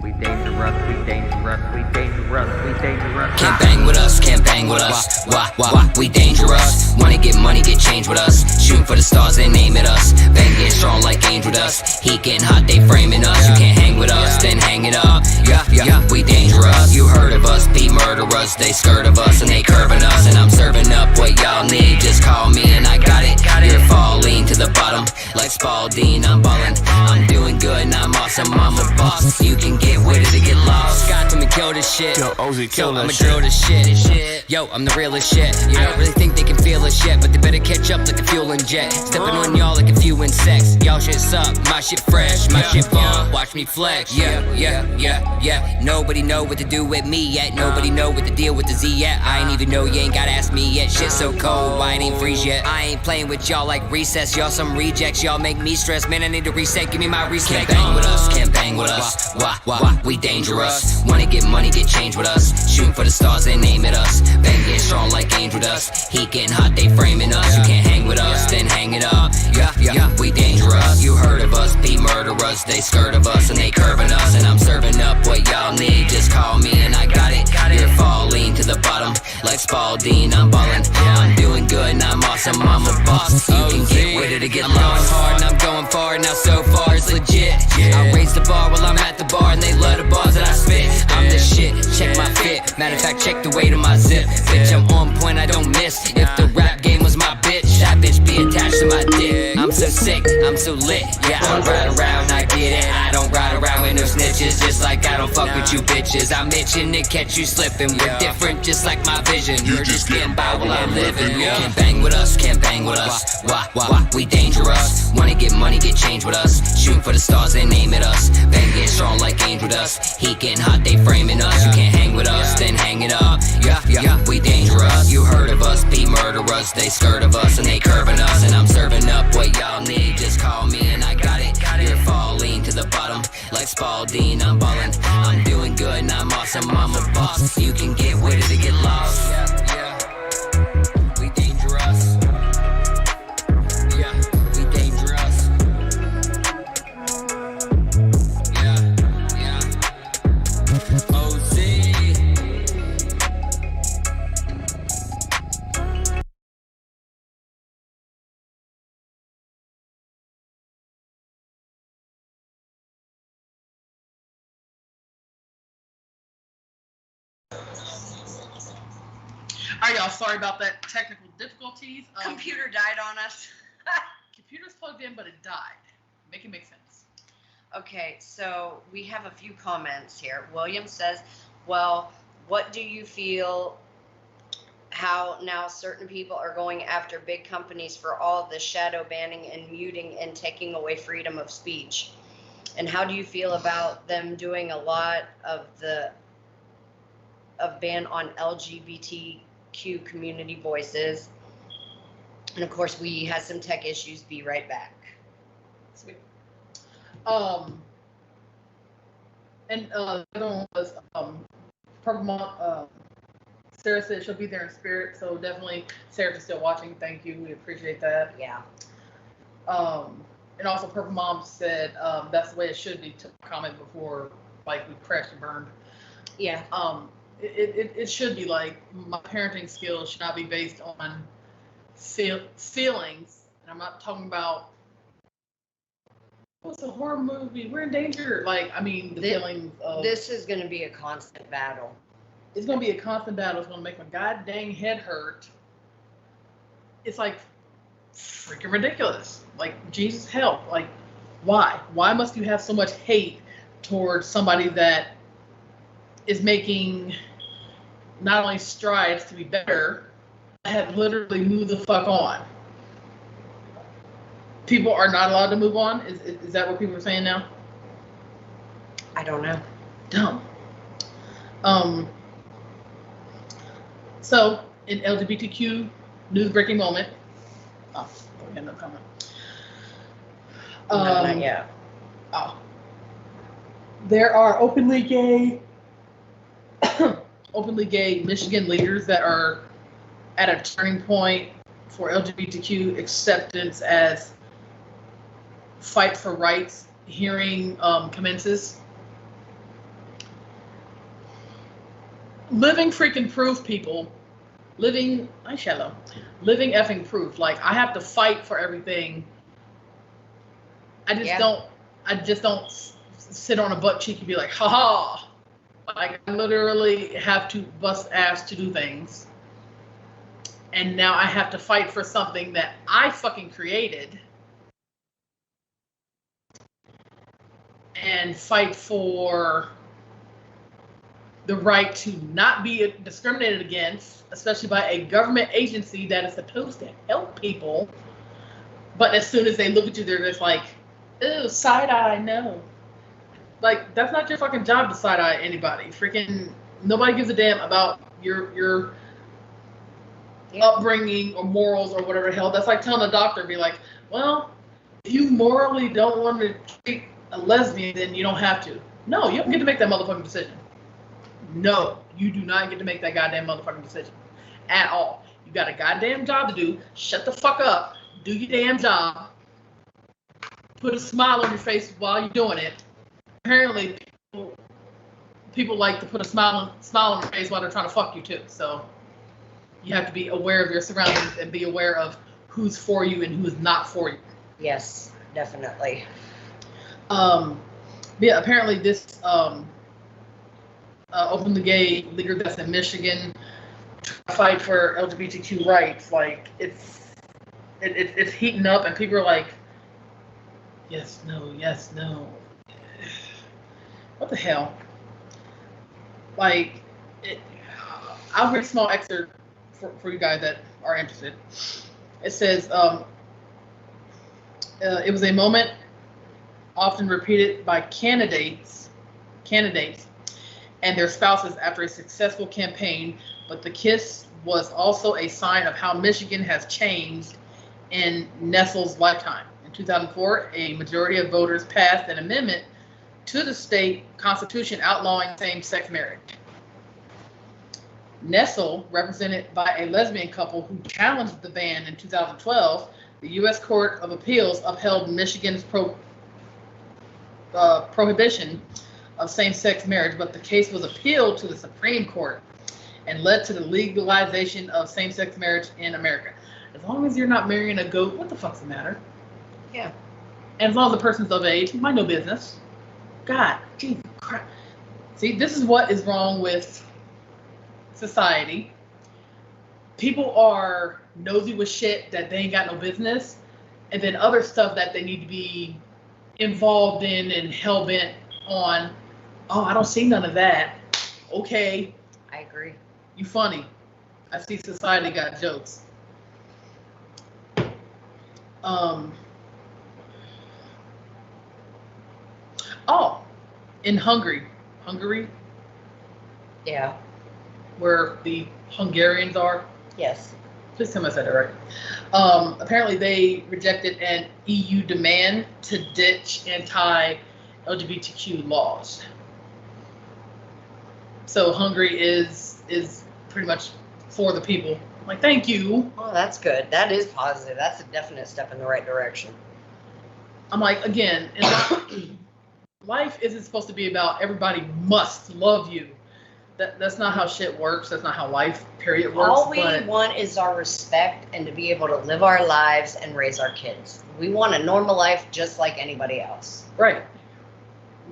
We dangerous, we dangerous, we dangerous, we dangerous.
Can't bang with us, can't bang with us. Why, we dangerous. Wanna get money, get change with us. Shooting for the stars, they name it us. Bang getting strong like angel dust. Heat getting hot, they framing us. You can't hang with us, then hang it up. Yeah, we dangerous. You heard of us, be murderers. They skirt of us and they curving us. And I'm serving up what y'all need. Just call me and I got it. You're falling to the bottom like Spalding. I'm ballin', I'm doing good and I'm awesome. I'm a boss. You can get with it to get lost. Scott told me kill this shit.
Yo, Ozzy, kill that
I'ma
shit.
drill this shit. Yo, I'm the realest shit. I don't really think they can feel us yet, but they better catch up like the fuel and jet. Stepping on y'all like a few insects. Y'all shit suck, my shit fresh, my shit bomb. Watch me flex. Yeah. Nobody know what to do with me yet. Nobody know what to deal with the Z yet. I ain't even know, you ain't gotta ask me yet. Shit so cold, why it ain't freeze yet? I ain't playing with y'all like recess. Y'all some rejects, y'all make me stress. Man, I need to reset, give me my respect. Can't bang with us, can't bang with us. Why, we dangerous. Wanna get money, get change with us. Shooting for the stars, they name it us. Bang getting strong like angel dust. Heat getting hot, they framing us. You can't hang with us, then hang it up. Yeah, we dangerous. You heard of us, be murderers. They skirt of us and they curving us. And I'm serving up what y'all need. Just call me and I got it. You're falling to the bottom like Spalding. I'm ballin', I'm doing good and I'm awesome. I'm a boss. You can get with it to get lost. I'm going hard and I'm going far. Now so far it's legit. I raise the bar while I'm at the bar and they love the bars that I spit. I'm the shit, check my fit. Matter of fact, check the weight of my zip. Bitch, I'm on point, I don't miss. If the rap game was my bitch, that bitch be attached to my dick. I'm so sick, I'm so lit. Yeah, I don't ride around, I get it. I don't ride around with no snitches. Just like I don't fuck with you bitches. I'm itching to catch you slipping. We're different, just like my vision. You're just getting by while I'm living. Can't bang with us, can't bang with us. Why, we dangerous. Wanna get money, get change with us. Shooting for the stars, they name it us. Bang getting strong like angel dust. Heat getting hot, they framing us. You can't hang with us, then hang it up. Yeah, we dangerous. You heard of us, be murderers. They skirt of us and they curving us. And I'm serving up what y'all need. Just call me and I got it. You're falling to the bottom like Spalding. I'm ballin', I'm doing good and I'm awesome. I'm a boss. You can get with it to get lost. Yeah, we dangerous. Yeah, we dangerous. Yeah. OZ.
All right, y'all. Sorry about that technical difficulties.
Computer died on us.
Computer's plugged in, but it died. Make it make sense.
Okay, so we have a few comments here. William says, well, what do you feel how now certain people are going after big companies for all the shadow banning and muting and taking away freedom of speech? And how do you feel about them doing a lot of ban on LGBTQ community voices? And of course, we had some tech issues. Be right back.
Sweet. And the other one was Purple Mom. Sarah said she'll be there in spirit, so definitely, Sarah, if you're still watching, thank you. We appreciate that.
Yeah.
And also, Purple Mom said that's the way it should be. To comment before, like, we crashed and burned.
Yeah.
It should be like my parenting skills should not be based on feelings. And I'm not talking about what's a horror movie. We're in danger. Like, I mean, the feelings of
this is going to be a constant battle.
It's going to be a constant battle. It's going to make my god dang head hurt. It's like freaking ridiculous. Like, Jesus help. Like, why? Why must you have so much hate towards somebody that is making not only strides to be better, but have literally moved the fuck on? People are not allowed to move on? Is that what people are saying now?
I don't know.
Dumb. So, in LGBTQ news breaking moment, no comment.
No, not yet.
Oh. There are openly gay Michigan leaders that are at a turning point for LGBTQ acceptance as fight for rights hearing commences. Living freaking proof, people. Living effing proof. Like, I have to fight for everything. I just don't sit on a butt cheek and be like, haha. Like, I literally have to bust ass to do things. And now I have to fight for something that I fucking created. And fight for the right to not be discriminated against, especially by a government agency that is supposed to help people. But as soon as they look at you, they're just like, ew, side-eye, no. Like, that's not your fucking job to side-eye anybody. Freaking nobody gives a damn about your upbringing or morals or whatever the hell. That's like telling a doctor, be like, well, if you morally don't want to treat a lesbian, then you don't have to. No, you don't get to make that motherfucking decision. No, you do not get to make that goddamn motherfucking decision at all. You got a goddamn job to do. Shut the fuck up. Do your damn job. Put a smile on your face while you're doing it. Apparently, people like to put a smile on their face while they're trying to fuck you too. So you have to be aware of your surroundings and be aware of who's for you and who's not for you.
Yes, definitely.
Yeah, apparently this openly gay leader that's in Michigan to fight for LGBTQ rights, like it's heating up, and people are like, yes, no. What the hell? Like, I'll read a small excerpt for you guys that are interested. It says, it was a moment often repeated by candidates and their spouses after a successful campaign, but the kiss was also a sign of how Michigan has changed in Nessel's lifetime. In 2004, a majority of voters passed an amendment to the state constitution outlawing same-sex marriage. Nessel, represented by a lesbian couple who challenged the ban in 2012, the U.S. Court of Appeals upheld Michigan's prohibition of same-sex marriage, but the case was appealed to the Supreme Court and led to the legalization of same-sex marriage in America. As long as you're not marrying a goat, what the fuck's the matter?
Yeah.
And as long as the person's of age, mind no business. God, Jesus Christ. See, this is what is wrong with society. People are nosy with shit that they ain't got no business, and then other stuff that they need to be involved in and hell-bent on. Oh, I don't see none of that. Okay.
I agree.
You funny. I see society got jokes. Oh, in Hungary,
Yeah.
where the Hungarians are.
Yes.
Please tell me I said it right. Apparently, they rejected an EU demand to ditch anti-LGBTQ laws. So Hungary is pretty much for the people. I'm like, thank you.
Oh, that's good. That is positive. That's a definite step in the right direction.
I'm like, again, life isn't supposed to be about everybody must love you. That's not how shit works. That's not how life, period, works.
All we want is our respect and to be able to live our lives and raise our kids. We want a normal life just like anybody else.
Right.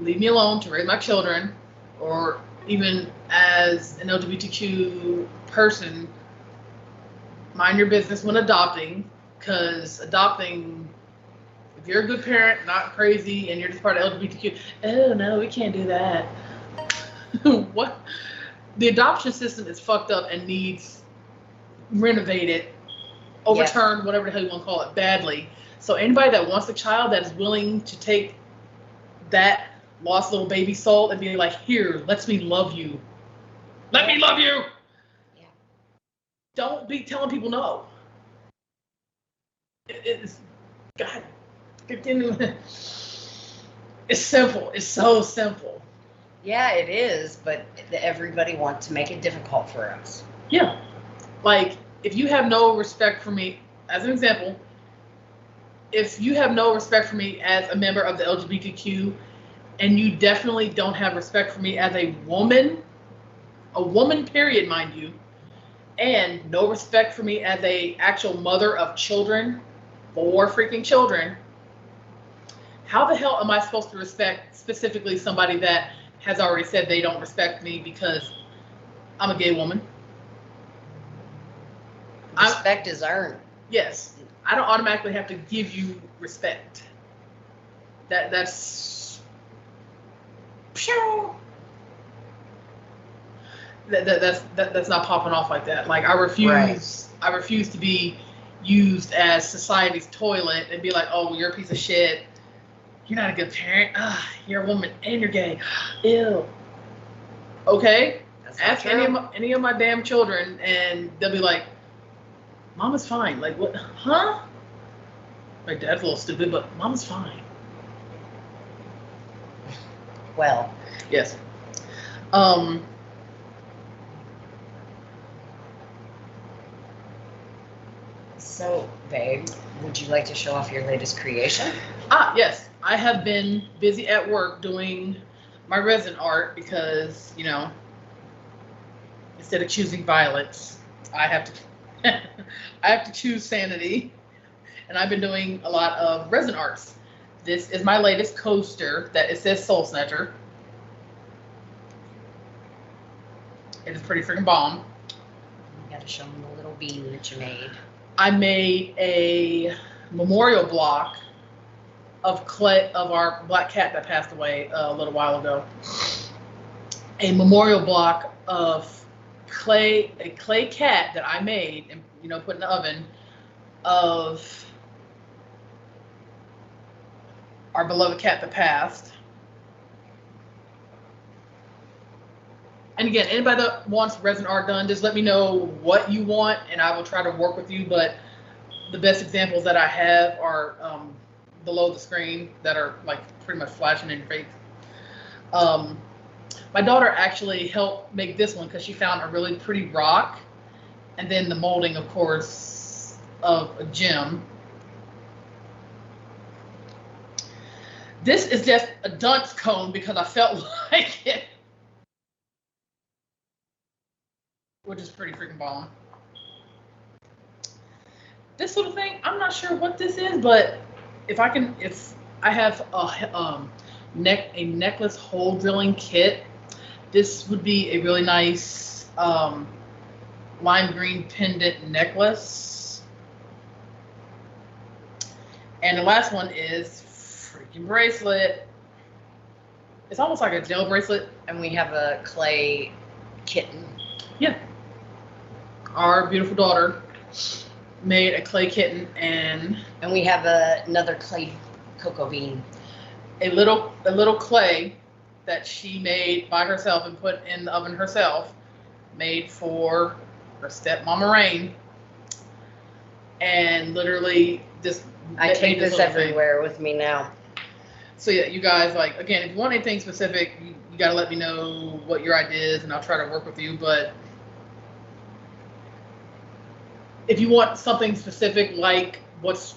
Leave me alone to raise my children, or even as an LGBTQ person, mind your business when adopting, because adopting, if you're a good parent, not crazy, and you're just part of LGBTQ, oh no, we can't do that. What? The adoption system is fucked up and needs renovated, overturned, whatever the hell you want to call it, badly. So anybody that wants a child that is willing to take that lost little baby soul and be like, here, let me love you. Let me love you.
Yeah.
Don't be telling people no. It's God. It's simple. It's so simple.
Yeah, it is, but everybody wants to make it difficult for us.
Yeah. Like, if you have no respect for me, as an example, if you have no respect for me as a member of the LGBTQ, and you definitely don't have respect for me as a woman period, mind you, and no respect for me as a actual mother of children, 4 freaking children, how the hell am I supposed to respect specifically somebody that has already said they don't respect me because I'm a gay woman?
Respect is earned.
Yes. I don't automatically have to give you respect. That's that's not popping off like that. Like, I refuse.
Right.
I refuse to be used as society's toilet and be like, oh, you're a piece of shit. You're not a good parent. You're a woman and you're gay. Ew. Okay. Ask any of my damn children, and they'll be like, Mama's fine. Like, what? Huh? My dad's a little stupid, but Mama's fine.
Well.
Yes.
So, babe, would you like to show off your latest creation?
Yes. I have been busy at work doing my resin art because, you know, instead of choosing violence, I have to choose sanity. And I've been doing a lot of resin arts. This is my latest coaster that it says Soul Snatcher. It is pretty freaking bomb.
You gotta show them the little bean that you made.
I made a memorial block of clay of our black cat that passed away a little while ago. A memorial block of clay, a clay cat that I made and, you know, put in the oven of our beloved cat that passed. And again, anybody that wants resin art done, just let me know what you want and I will try to work with you. But the best examples that I have are below the screen that are like pretty much flashing in your face. My daughter actually helped make this one because she found a really pretty rock. And then the molding, of course, of a gem. This is just a dunce cone because I felt like it. Which is pretty freaking bomb. This little thing, I'm not sure what this is, but if I can, I have a necklace hole drilling kit. This would be a really nice lime green pendant necklace. And the last one is freaking bracelet. It's almost like a gel bracelet.
And we have a clay kitten.
Yeah. Our beautiful daughter made a clay kitten, and
we have another clay cocoa bean.
A little clay that she made by herself and put in the oven herself, made for her stepmama Rain. And literally just
I take this everywhere with me now.
So yeah, you guys, like, again, if you want anything specific, you got to let me know what your idea is and I'll try to work with you. But if you want something specific like what's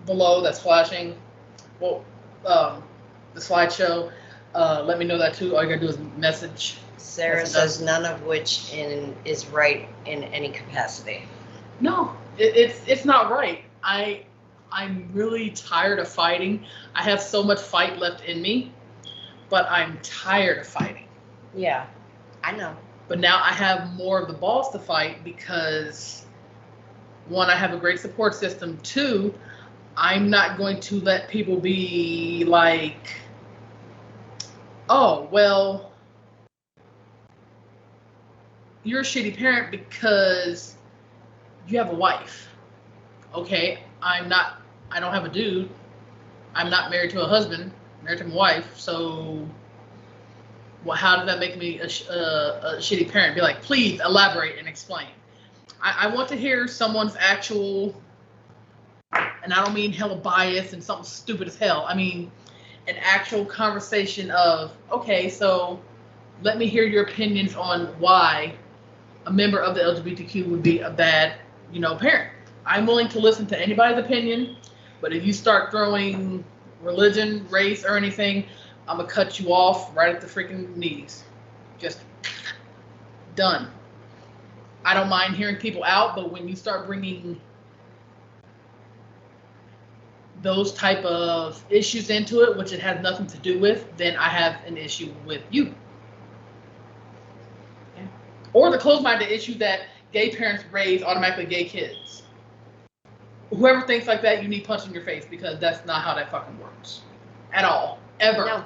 below that's flashing, well, the slideshow, let me know that too. All you gotta do is message.
Sarah says none of which is right in any capacity.
No, it's not right. I'm really tired of fighting. I have so much fight left in me, but I'm tired of fighting.
Yeah, I know.
But now I have more of the balls to fight because, one, I have a great support system. Two, I'm not going to let people be like, oh, well, you're a shitty parent because you have a wife. Okay, I don't have a dude. I'm not married to a husband, married to my wife. So, well, how does that make me a shitty parent? Be like, please elaborate and explain. I want to hear someone's actual and I don't mean hella bias and something stupid as hell. I mean an actual conversation of, okay, so let me hear your opinions on why a member of the LGBTQ would be a bad, parent. I'm willing to listen to anybody's opinion, but if you start throwing religion, race, or anything, I'm gonna cut you off right at the freaking knees. Just done. I don't mind hearing people out, but when you start bringing those type of issues into it, which it has nothing to do with, then I have an issue with you. Yeah. Or the closed-minded issue that gay parents raise automatically gay kids. Whoever thinks like that, you need punch in your face, because that's not how that fucking works. At all. Ever.
No.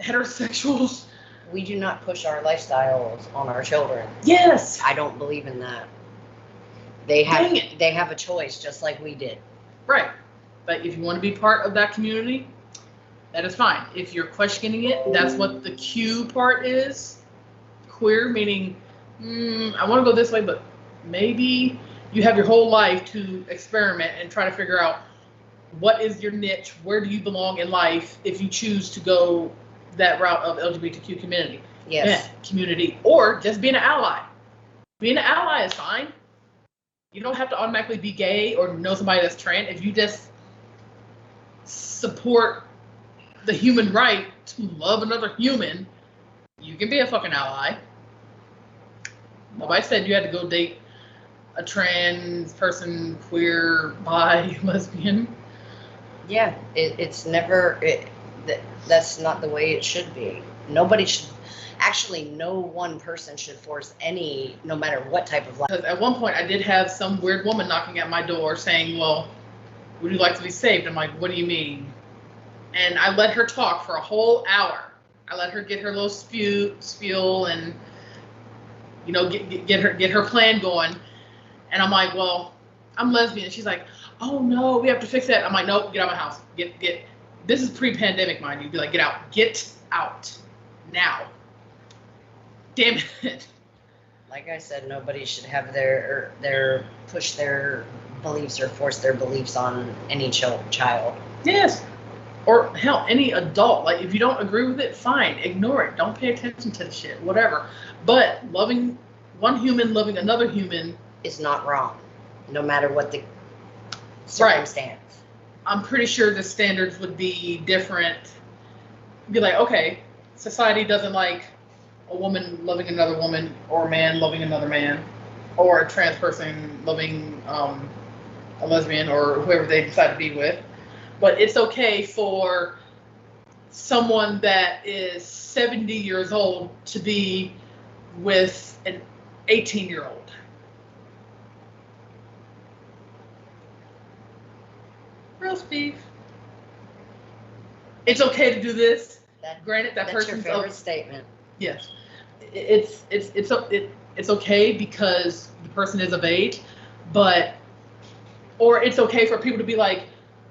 Heterosexuals.
We do not push our lifestyles on our children.
Yes.
I don't believe in that. They have a choice, just like we did.
Right. But if you want to be part of that community, that is fine. If you're questioning it, that's what the Q part is. Queer, meaning, I want to go this way, but maybe you have your whole life to experiment and try to figure out what is your niche, where do you belong in life if you choose to go that route of LGBTQ community.
Yes.
Community. Or just being an ally. Being an ally is fine. You don't have to automatically be gay or know somebody that's trans. If you just support the human right to love another human, you can be a fucking ally. Nobody said you had to go date a trans person, queer, bi, lesbian.
Yeah, it's never, that's not the way it should be. Nobody should, actually no one person should force no matter what type of life.
Because at one point I did have some weird woman knocking at my door saying, well, would you like to be saved? I'm like, what do you mean? And I let her talk for a whole hour. I let her get her little spiel and, get her plan going. And I'm like, well, I'm lesbian. She's like, oh no, we have to fix that. I'm like, nope, get out of my house. Get. This is pre-pandemic, mind you. Be like, get out now. Damn it.
Like I said, nobody should have their push their beliefs or force their beliefs on any child.
Yes. Or hell, any adult. Like, if you don't agree with it, fine, ignore it. Don't pay attention to the shit, whatever. But loving one human, loving another human
is not wrong, no matter what the circumstance.
Right. I'm pretty sure the standards would be different. Be like, okay, society doesn't like a woman loving another woman, or a man loving another man, or a trans person loving a lesbian or whoever they decide to be with. But it's okay for someone that is 70 years old to be with an 18-year-old. Roast beef. It's okay to do this. Granted, that
that's
person's
your favorite statement.
Yes, it's okay because the person is of age, or it's okay for people to be like,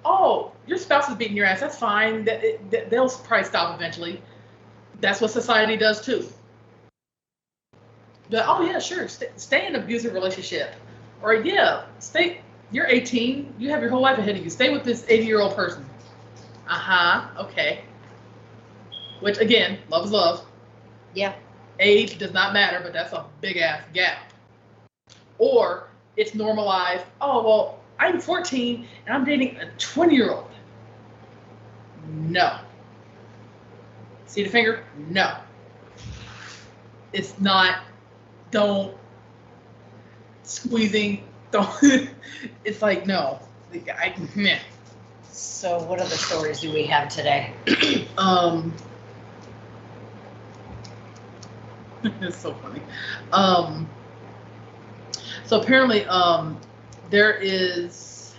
oh, your spouse is beating your ass. That's fine. They'll probably stop eventually. That's what society does too. But, oh yeah, sure, stay in an abusive relationship, or yeah, stay. You're 18. You have your whole life ahead of you. Stay with this 80-year-old person. Okay. Which, again, love is love.
Yeah.
Age does not matter, but that's a big-ass gap. Or it's normalized. Oh, well, I'm 14, and I'm dating a 20-year-old. No. See the finger? No. It's not, don't, squeezing, don't. It's like, no. Meh.
So what other stories do we have today?
It's so funny. So apparently, there is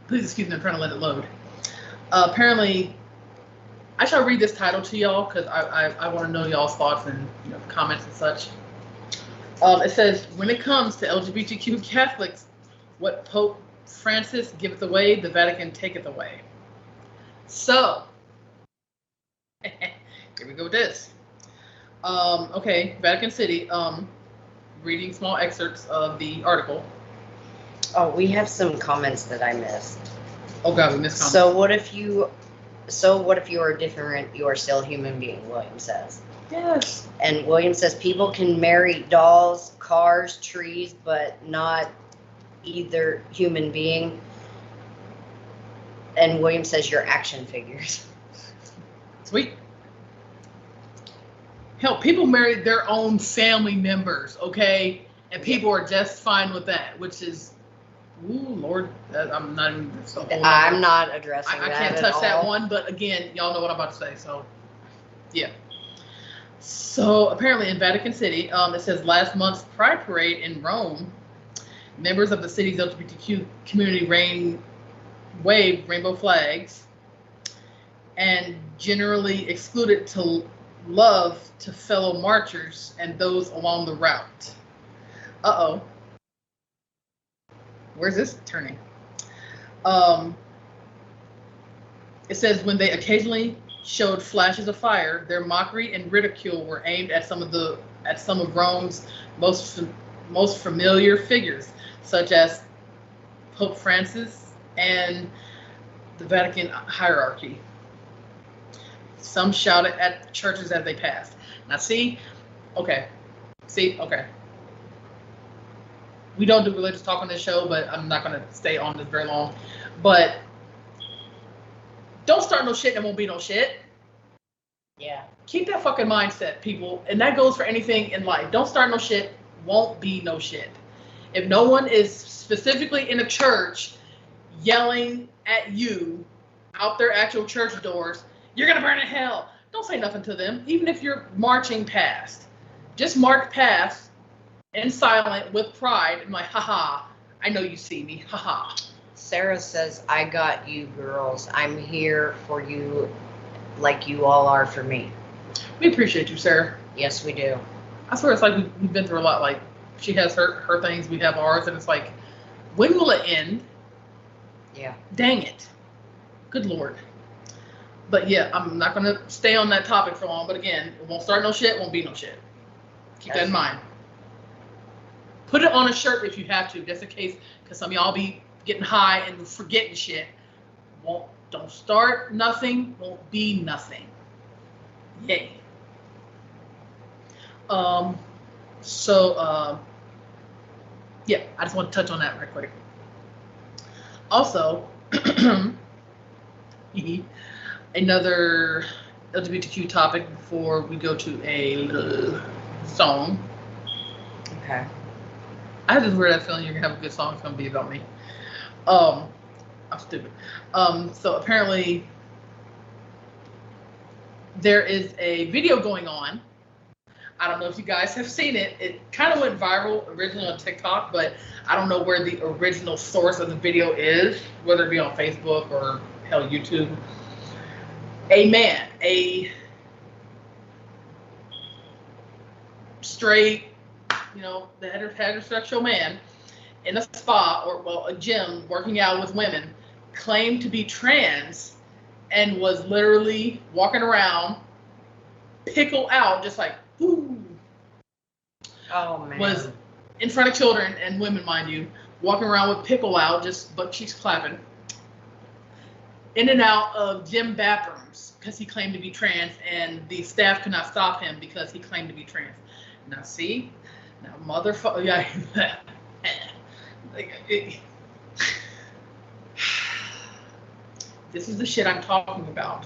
please excuse me, I'm trying to let it load. Apparently, I shall read this title to y'all because I want to know y'all's thoughts and comments and such. It says, when it comes to LGBTQ Catholics, what Pope Francis giveth away, the Vatican taketh away. So, here we go with this. Okay, Vatican City. reading small excerpts of the article.
Oh, we have some comments that I missed.
Oh God, we missed comments.
So what if you are different, you are still a human being, William says.
Yes.
And William says people can marry dolls, cars, trees, but not either human being. And William says your action figures.
Sweet. Hell, people marry their own family members, okay? And people are just fine with that, which is, ooh, Lord, I'm not even.
I'm not addressing
I
that.
can't
at
touch
all.
that one, but again, y'all know what I'm about to say, so yeah. So apparently in Vatican City, it says last month's Pride Parade in Rome, members of the city's LGBTQ community waved rainbow flags and generally excluded to love to fellow marchers and those along the route. Uh-oh. Where's this turning? It says when they occasionally showed flashes of fire, their mockery and ridicule were aimed at some of Rome's most familiar figures, such as Pope Francis and the Vatican hierarchy. Some shouted at churches as they passed. Now okay. We don't do religious talk on this show, but I'm not going to stay on this very long. But don't start no shit and won't be no shit.
Yeah.
Keep that fucking mindset, people. And that goes for anything in life. Don't start no shit, won't be no shit. If no one is specifically in a church yelling at you out their actual church doors, you're going to burn in hell. Don't say nothing to them, even if you're marching past. Just march past in silent with pride and like, haha, I know you see me, haha.
Sarah says, I got you girls. I'm here for you like you all are for me.
We appreciate you, Sarah.
Yes, we do.
I swear it's like we've been through a lot. Like, she has her things, we have ours, and it's like, when will it end?
Yeah.
Dang it. Good Lord. But yeah, I'm not going to stay on that topic for long. But again, it won't start no shit, won't be no shit. Keep that in mind. Put it on a shirt if you have to, just in case, because some of y'all be getting high and forgetting shit. Don't start nothing, won't be nothing. Yay. Yeah, I just want to touch on that right quick. Also, another LGBTQ topic before we go to a song.
Okay.
I have this weird feeling you're gonna have a good song. It's gonna be about me. I'm stupid. So apparently there is a video going on. I don't know if you guys have seen it. It kind of went viral originally on TikTok, but I don't know where the original source of the video is, whether it be on Facebook or hell, YouTube. A man, a straight, the heterosexual man in a spa or a gym working out with women claimed to be trans and was literally walking around pickle out, just like, ooh.
Oh, man.
Was in front of children and women, mind you, walking around with pickle out, just butt cheeks clapping, in and out of gym bathrooms because he claimed to be trans, and the staff could not stop him because he claimed to be trans. Now, see? Now, motherfucker, yeah. This is the shit I'm talking about.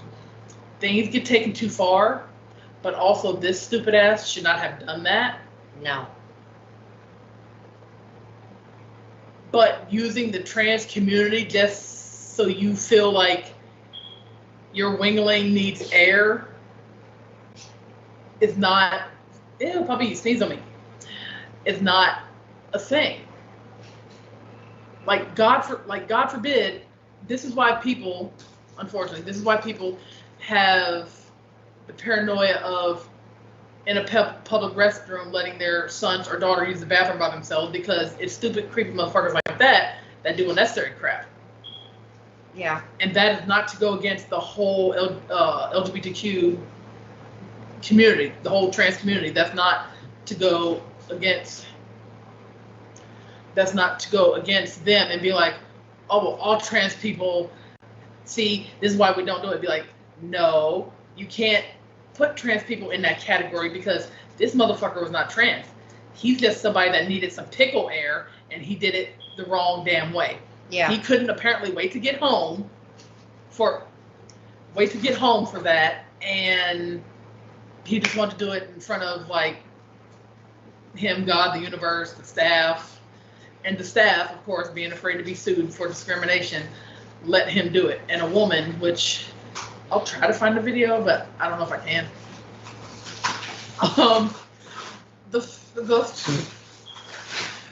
Things get taken too far, but also this stupid ass should not have done that.
No.
But using the trans community just so you feel like your wingling needs air is not, ew, puppy, sneeze on me. It's not a thing. Like God forbid, this is why people, unfortunately, this is why people have the paranoia of in a public restroom letting their sons or daughter use the bathroom by themselves, because it's stupid, creepy motherfuckers like that do unnecessary crap.
Yeah.
And that is not to go against the whole LGBTQ community, the whole trans community. That's not to go against that's not to go against them and be like, oh, well, all trans people, see, this is why we don't do it. Be like, no, you can't put trans people in that category because this motherfucker was not trans. He's just somebody that needed some pickle air, and he did it the wrong damn way.
Yeah.
He couldn't apparently wait to get home for that, and he just wanted to do it in front of like him, God, the universe, the staff, and the staff, of course, being afraid to be sued for discrimination, let him do it. And a woman, which I'll try to find the video, but I don't know if I can.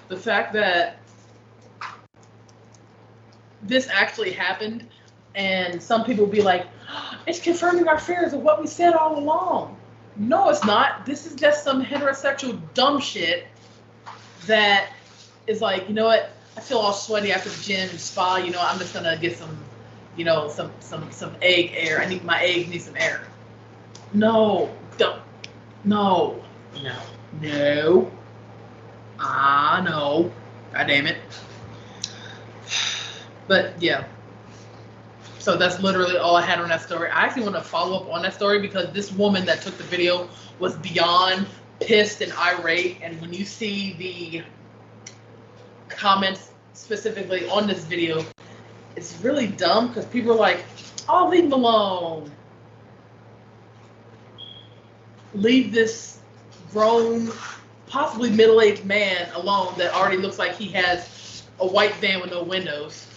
The fact that this actually happened, and some people be like, oh, it's confirming our fears of what we said all along. No, it's not. This is just some heterosexual dumb shit that is like, you know what? I feel all sweaty after the gym and spa. You know, I'm just gonna get some, you know, some egg air. I need my eggs need some air. No, don't. No. No. No. God damn it. But yeah. So that's literally all I had on that story. I actually want to follow up on that story because this woman that took the video was beyond pissed and irate. And when you see the comments specifically on this video, it's really dumb because people are like, oh, leave him alone. Leave this grown, possibly middle-aged man alone that already looks like he has a white van with no windows.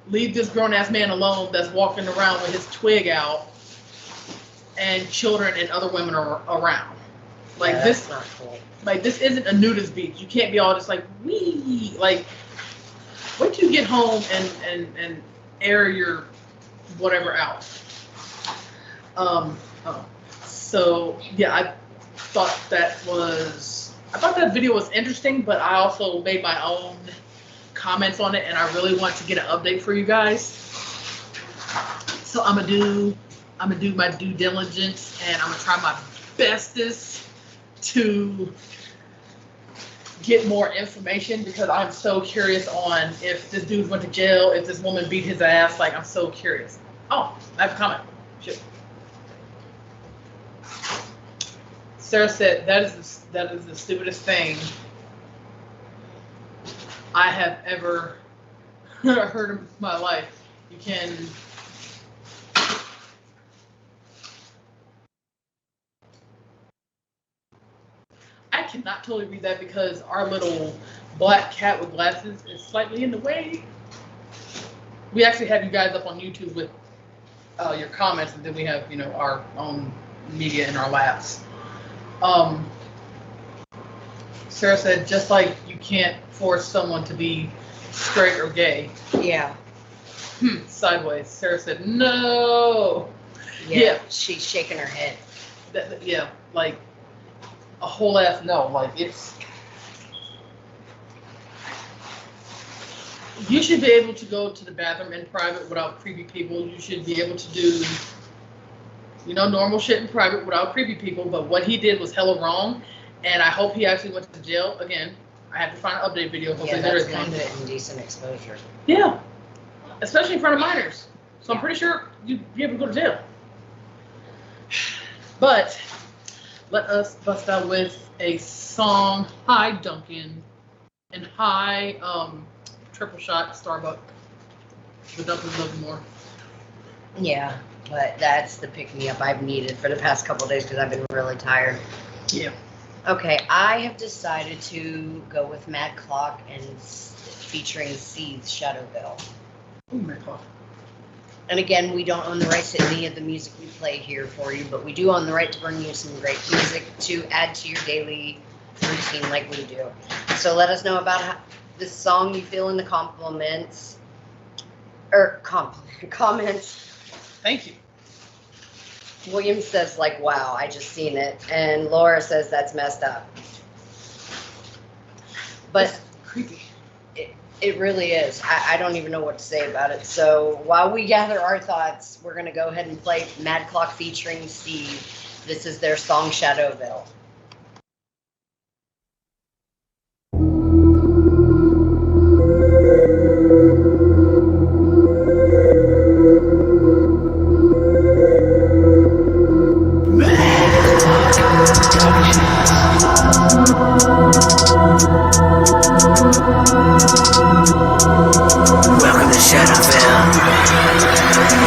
Leave this grown-ass man alone that's walking around with his twig out and children and other women are around. Like, yeah, this, not cool. Like, this isn't a nudist beach. You can't be all just like, wee. Like, wait till you get home and air your whatever out. So, yeah, I thought that video was interesting, but I also made my own comments on it, and I really want to get an update for you guys. So I'm gonna do my due diligence, and I'm gonna try my bestest to get more information because I'm so curious on if this dude went to jail, if this woman beat his ass. Like, I'm so curious. Oh, I have a comment. Shit. Sarah said that is the stupidest thing I have ever heard in my life. You can I cannot totally read that because our little black cat with glasses is slightly in the way. We actually have you guys up on YouTube with your comments, and then we have, you know, our own media in our laps. Sarah said, just like you can't force someone to be straight or gay.
Yeah.
Sideways. Sarah said, no.
Yeah. She's shaking her head.
Yeah, like a whole ass no. Like, it's. You should be able to go to the bathroom in private without creepy people. You should be able to do, you know, normal shit in private without creepy people. But what he did was hella wrong. And I hope he actually went to jail. Again, I have to find an update video. Hopefully there is one.
Kind of indecent exposure.
Yeah, especially in front of minors. So I'm pretty sure you'd be able to go to jail. But let us bust out with a song. Hi, Duncan. And hi, Triple Shot Starbucks. The Duncan's love more.
Yeah, but that's the pick-me-up I've needed for the past couple of days because I've been really tired.
Yeah.
Okay, I have decided to go with Mad Clock and featuring Seeds Shadowville.
Ooh, Mad Clock.
And again, we don't own the rights to any of the music we play here for you, but we do own the right to bring you some great music to add to your daily routine like we do. So let us know about this song you feel in the comments.
Thank you.
William says, like, wow, I just seen it. And Laura says that's messed up. But
it's creepy.
It really is. I don't even know what to say about it. So while we gather our thoughts, we're going to go ahead and play Mad Clock featuring Steve. This is their song, Shadowville.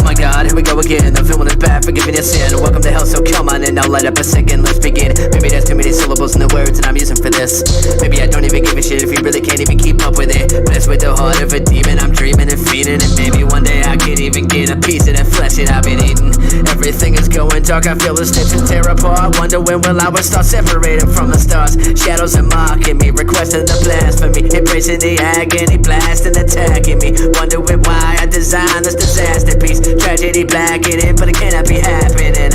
my god, here we go again. The feeling is bad, forgive me the sin. Welcome to hell, so come on in, now light up a second, let's begin. Maybe there's too many syllables in the words that I'm using for this. Maybe I don't even give a shit if you really can't even keep up with it. Blessed with the heart of a demon, I'm dreaming and feeding. And maybe one day I could even get a piece of that flesh that I've been eating. Everything is going dark, I feel the sticks and tear apart. Wonder when will I start separating from the stars. Shadows are mocking me, requesting the blasphemy, embracing the agony, blasting, attacking me. Wondering why I designed this disaster piece. Tragedy blackening, but it cannot be happening.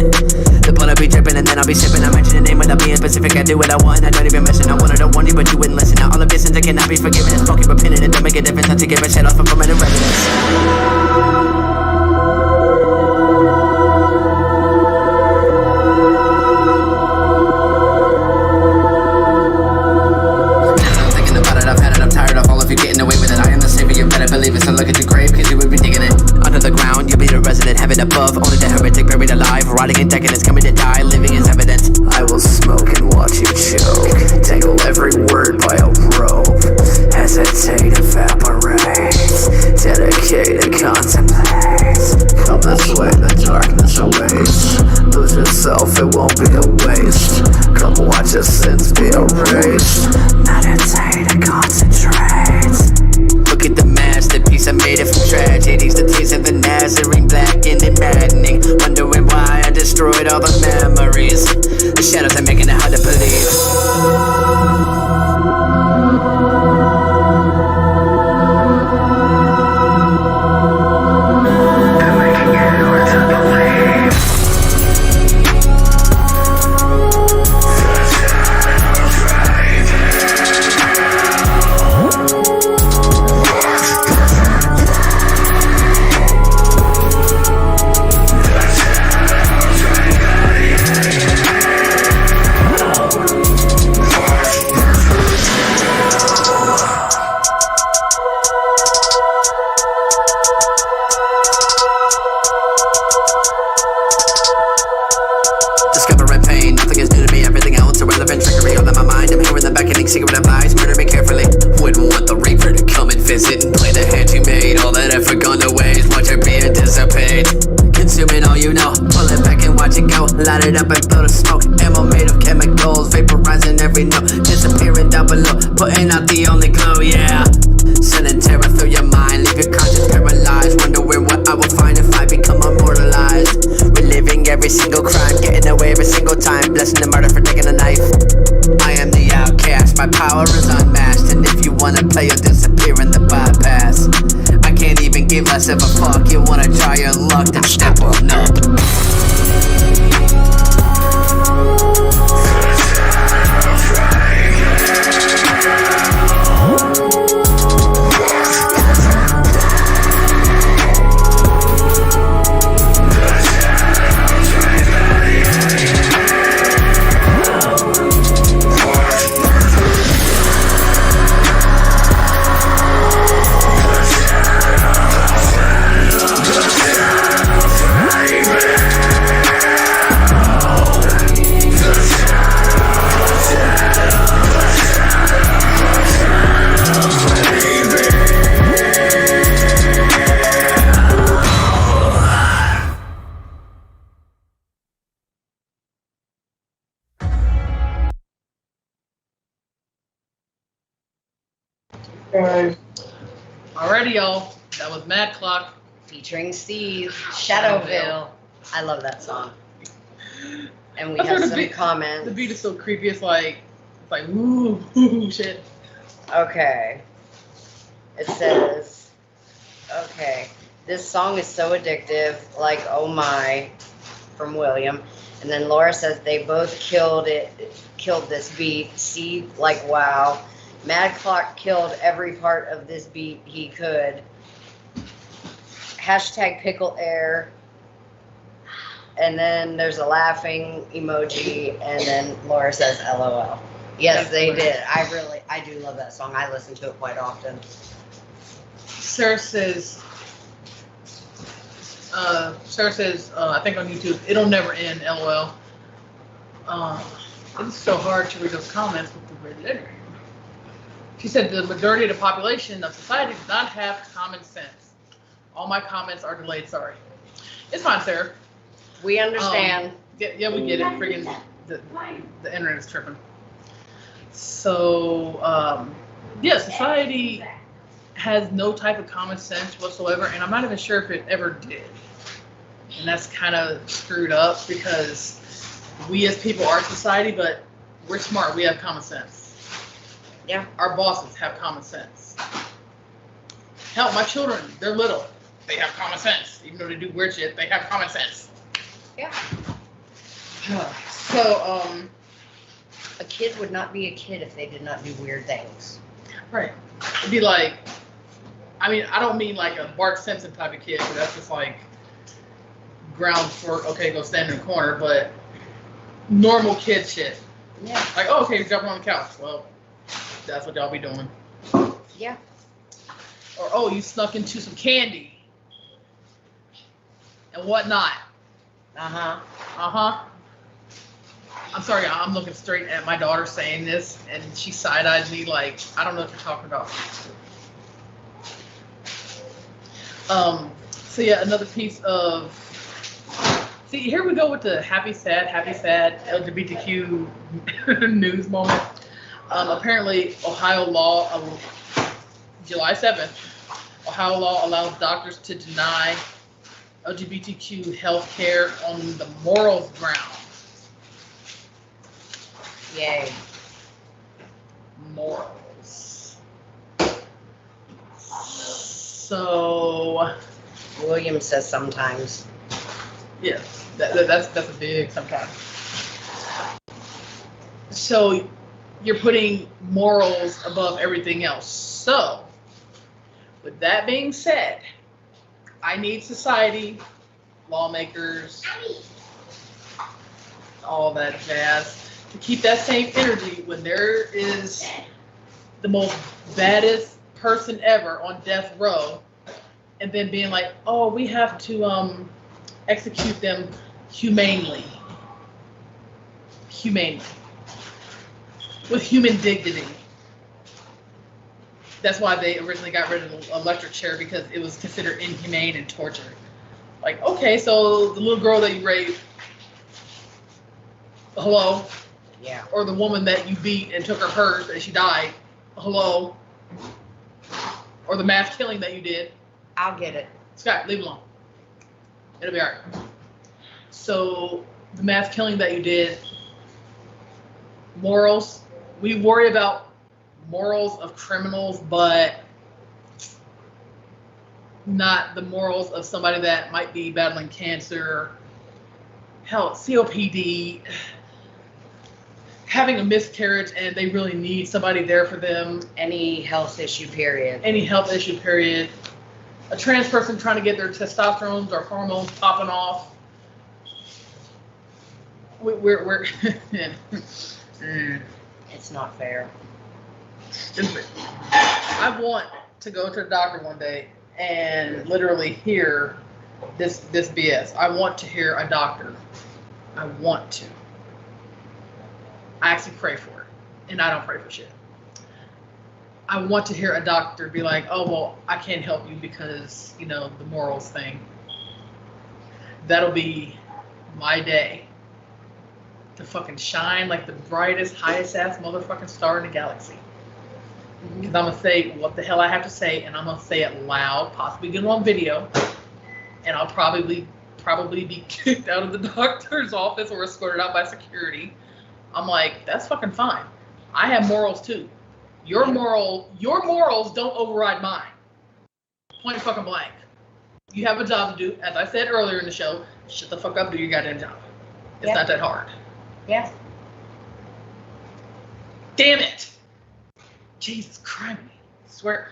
The blood will be dripping and then I'll be sipping. I mention the name without being specific. I do what I want, I don't even mention. I wanted to warn you, but you wouldn't listen. Now all of your sins that cannot be forgiven. It's fucking repenting, it don't make a difference. I take it, but shut off from permanent residence. Getting away with it, I am the savior, you better believe it. So look at your grave, cause you would be digging it. Under the ground, you'll be the resident, heaven above. Only the heretic buried alive, rotting in decadence, coming to die, living is evident.
I will smoke and watch you choke, tangle every word by a rope, hesitate, evaporate, dedicate and contemplate. Come this way, the darkness awaits. Lose yourself, it won't be a waste. Come watch your sins be erased. Meditate and concentrate.
Look at the masterpiece, I made it from tragedies. The taste of the Nazarene, blackened and maddening. Wondering why I destroyed all the memories. The shadows are making it hard to believe. Secret of lies, murder me carefully. Wouldn't want the reaper to come and visit and play the hand you made. All that effort gone to waste, watch it be and dissipate. Consuming all you know, pull it back and watch it go. Light it up and blow the smoke. Ammo made of chemicals, vaporizing every note. Disappearing down below, putting out the only glow, yeah. Sending terror through your mind, leave your conscience paralyzed. Wondering what I will find if I become immortalized. Reliving every single crime, getting away every single time. Blessing the murder for taking a knife. I am the outcast, my power is unmatched. And if you wanna play, you'll disappear in the bypass. I can't even give less of a fuck. You wanna try your luck, then step on up.
Alrighty, y'all. That was Mad Clock
featuring Steve, Shadowville. I love that song. And we
I've heard
have
the
some
beat-
comments.
The beat is so creepy. It's like ooh, shit.
Okay. It says, okay, this song is so addictive, like oh my, from William. And then Laura says they both killed this beat. Steve, like wow. Mad Clock killed every part of this beat he could. Hashtag pickle air. And then there's a laughing emoji, and then Laura says LOL. Yes, they did. I do love that song. I listen to it quite often.
Sarah says, I think on YouTube, it'll never end, LOL. It's so hard to read those comments with the red letter. She said the majority of the population of society does not have common sense. All my comments are delayed, sorry. It's fine, Sarah.
We understand.
Yeah, we get it. Friggin' the internet is tripping. So, yeah, society has no type of common sense whatsoever, and I'm not even sure if it ever did. And that's kind of screwed up because we as people are society, but we're smart. We have common sense.
Yeah.
Our bosses have common sense. Hell, my children, they're little. They have common sense. Even though they do weird shit, they have common sense.
Yeah.
So,
a kid would not be a kid if they did not do weird things.
right. It'd be like, I mean, I don't mean like a Bart Simpson type of kid, but that's just like ground for, okay, go stand in the corner, but normal kid shit.
Yeah.
Like, oh, okay, you're jumping on the couch. Well, that's what y'all be doing.
Yeah.
Or, oh, you snuck into some candy and whatnot.
Uh-huh.
Uh-huh. I'm sorry, I'm looking straight at my daughter saying this, and she side-eyed me like, I don't know what you're talking about. So yeah, another piece of, see, here we go with the happy, sad LGBTQ news moment. Apparently, Ohio law, July 7th, Ohio law allows doctors to deny LGBTQ health care on the morals grounds.
Yay.
Morals. So,
William says sometimes.
yeah, that's a big sometimes. So, you're putting morals above everything else. So, with that being said, I need society, lawmakers, all that jazz, to keep that same energy when there is the most baddest person ever on death row, and then being like, oh, we have to execute them humanely. With human dignity. That's why they originally got rid of the electric chair, because it was considered inhumane and torture. Like, okay, so the little girl that you raped, hello?
Yeah.
Or the woman that you beat and took her purse and she died, hello? Or the mass killing that you did.
I'll get it.
Scott, leave it alone. It'll be all right. So the mass killing that you did, morals, we worry about morals of criminals, but not the morals of somebody that might be battling cancer, hell, COPD, having a miscarriage and they really need somebody there for them.
Any health issue, period.
A trans person trying to get their testosterone or hormones popping off. We're
It's not fair.
Stupid. I want to go to the doctor one day and literally hear this BS. I want to hear a doctor. I want to. I actually pray for it, and I don't pray for shit. I want to hear a doctor be like, oh, well, I can't help you because, you know, the morals thing. That'll be my day to fucking shine like the brightest, highest ass motherfucking star in the galaxy. Because I'm going to say what the hell I have to say, and I'm going to say it loud, possibly get it on video, and I'll probably be kicked out of the doctor's office or escorted out by security. I'm like, that's fucking fine. I have morals too. Your morals don't override mine. Point fucking blank. You have a job to do. As I said earlier in the show, shut the fuck up, do your goddamn job. It's not that hard.
Yeah.
Damn it. Jesus Christ. Swear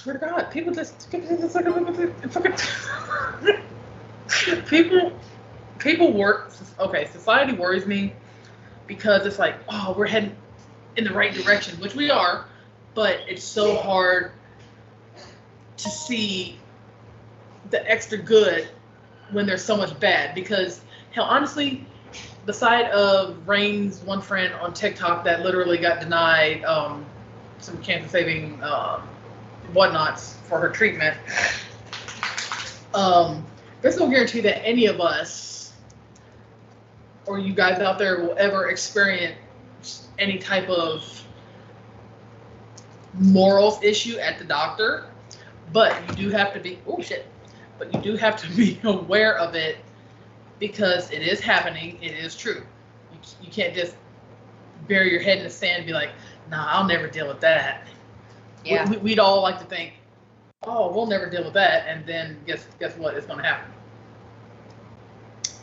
to God, people just fucking people work. Okay, society worries me because it's like, oh, we're heading in the right direction, which we are, but it's so hard to see the extra good when there's so much bad. Because hell, honestly, beside of Rain's one friend on TikTok that literally got denied some cancer-saving whatnots for her treatment, there's no guarantee that any of us or you guys out there will ever experience any type of morals issue at the doctor, but you do have to be, but you do have to be aware of it because it is happening. It is true. You can't just bury your head in the sand and be like, nah, I'll never deal with that.
Yeah.
We'd all like to think, oh, we'll never deal with that. And then guess what? It's going to happen.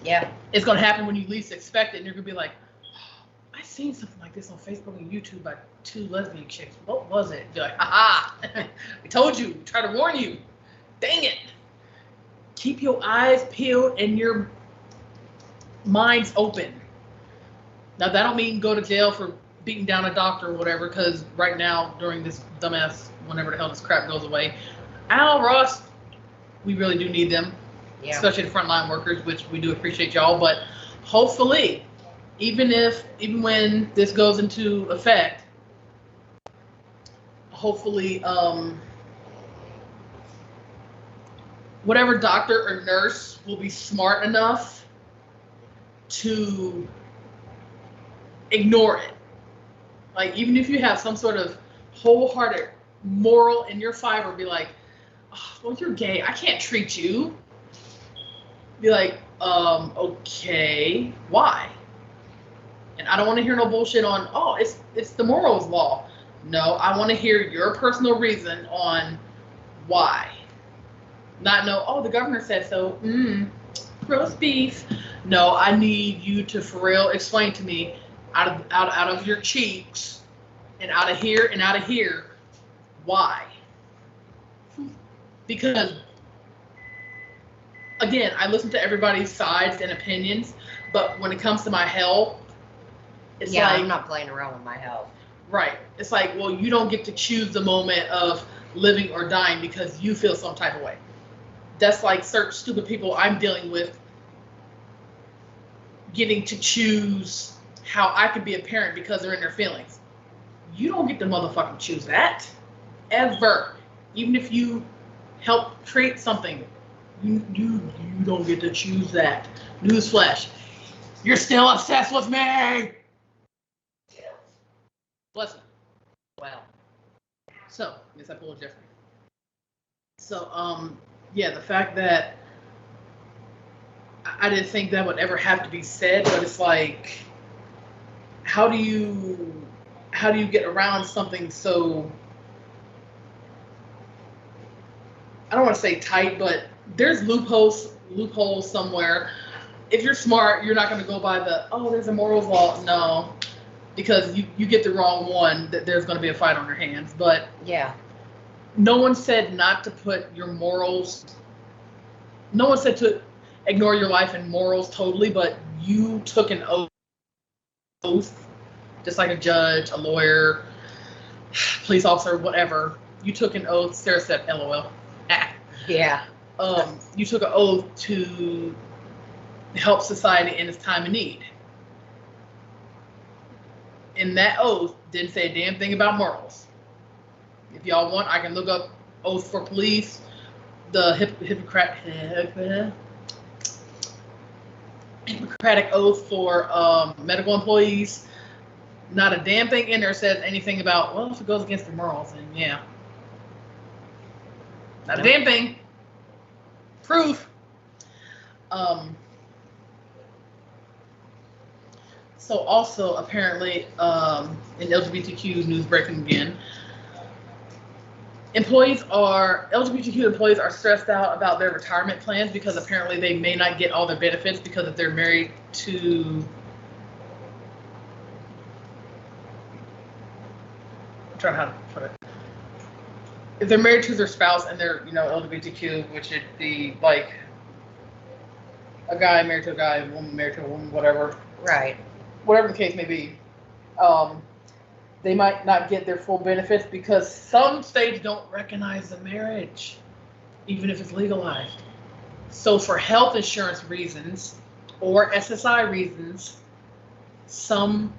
Yeah.
It's going to happen when you least expect it. And you're going to be like, oh, I seen something like this on Facebook and YouTube by 2 lesbian chicks. What was it? You're like, haha, we told you. We tried to warn you. Dang it. Keep your eyes peeled and your minds open. Now, that don't mean go to jail for beating down a doctor or whatever, because right now, during this dumbass, whenever the hell this crap goes away, Al, Ross, we really do need them, especially the frontline workers, which we do appreciate y'all. But hopefully, even when this goes into effect, hopefully, whatever doctor or nurse will be smart enough to ignore it. Like, even if you have some sort of wholehearted moral in your fiber, be like, oh, well, you're gay, I can't treat you. Be like, okay, why? And I don't want to hear no bullshit on, oh, it's the morals law. No, I want to hear your personal reason on why. Not know, oh, the governor said so. Roast beef. No, I need you to for real explain to me out of your cheeks and out of here why. Because again, I listen to everybody's sides and opinions, but when it comes to my health, it's like,
I'm not playing around with my health.
Right. It's like, well, you don't get to choose the moment of living or dying because you feel some type of way. That's like certain stupid people I'm dealing with getting to choose how I could be a parent because they're in their feelings. You don't get to motherfucking choose that. Ever. Even if you help create something, you don't get to choose that. Newsflash. You're still obsessed with me! Bless him.
Well.
So, I guess I pulled Jeffrey. So, yeah, the fact that I didn't think that would ever have to be said, but it's like, how do you get around something so, I don't want to say tight, but there's loopholes somewhere. If you're smart, you're not going to go by the, oh, there's a morals law. No, because you get the wrong one, that there's going to be a fight on your hands. But
yeah,
no one said not to put your morals, no one said to ignore your life and morals totally, but you took an oath, just like a judge, a lawyer, police officer, whatever. You took an oath. Sarah said, LOL.
Yeah.
You took an oath to help society in its time of need. And that oath didn't say a damn thing about morals. If y'all want, I can look up oath for police, the Hippocratic oath for medical employees. Not a damn thing in there says anything about, well, if it goes against the morals, then yeah. Not a damn thing. Proof. So also apparently in LGBTQ news breaking again, LGBTQ employees are stressed out about their retirement plans because apparently they may not get all their benefits because if they're married to, I'm trying how to put it. If they're married to their spouse and they're, LGBTQ, which would be like a guy married to a guy, a woman married to a woman, whatever.
Right.
Whatever the case may be, they might not get their full benefits because some states don't recognize the marriage, even if it's legalized. So for health insurance reasons or SSI reasons, some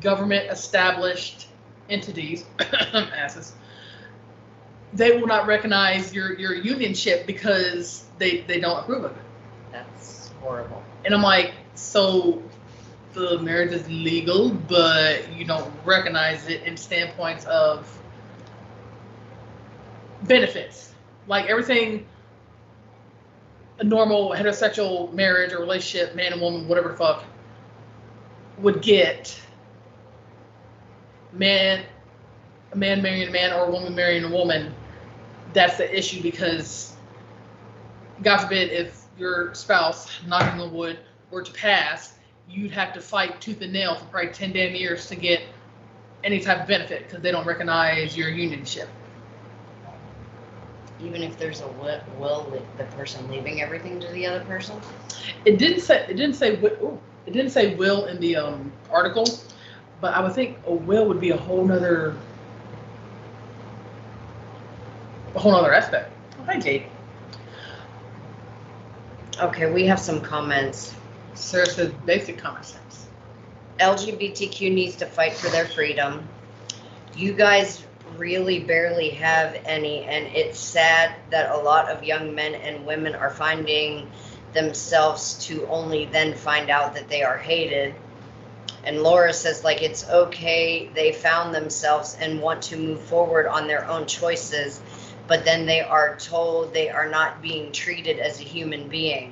government established entities, asses, they will not recognize your unionship because they don't approve of it.
That's horrible.
And I'm like, so the marriage is legal, but you don't recognize it in standpoints of benefits. Like everything a normal heterosexual marriage or relationship, man and woman, whatever the fuck, would get. A man marrying a man or a woman marrying a woman, that's the issue because, God forbid, if your spouse, knocking on wood, were to pass, you'd have to fight tooth and nail for probably 10 damn years to get any type of benefit because they don't recognize your unionship.
Even if there's a will with the person leaving everything to the other person?
It didn't say will in the article, but I would think a will would be a whole nother aspect. Oh, hi, Jade.
Okay, we have some comments.
Sarah says basic common sense.
LGBTQ needs to fight for their freedom. You guys really barely have any, and it's sad that a lot of young men and women are finding themselves to only then find out that they are hated. And Laura says, like, it's okay, they found themselves and want to move forward on their own choices, but then they are told they are not being treated as a human being.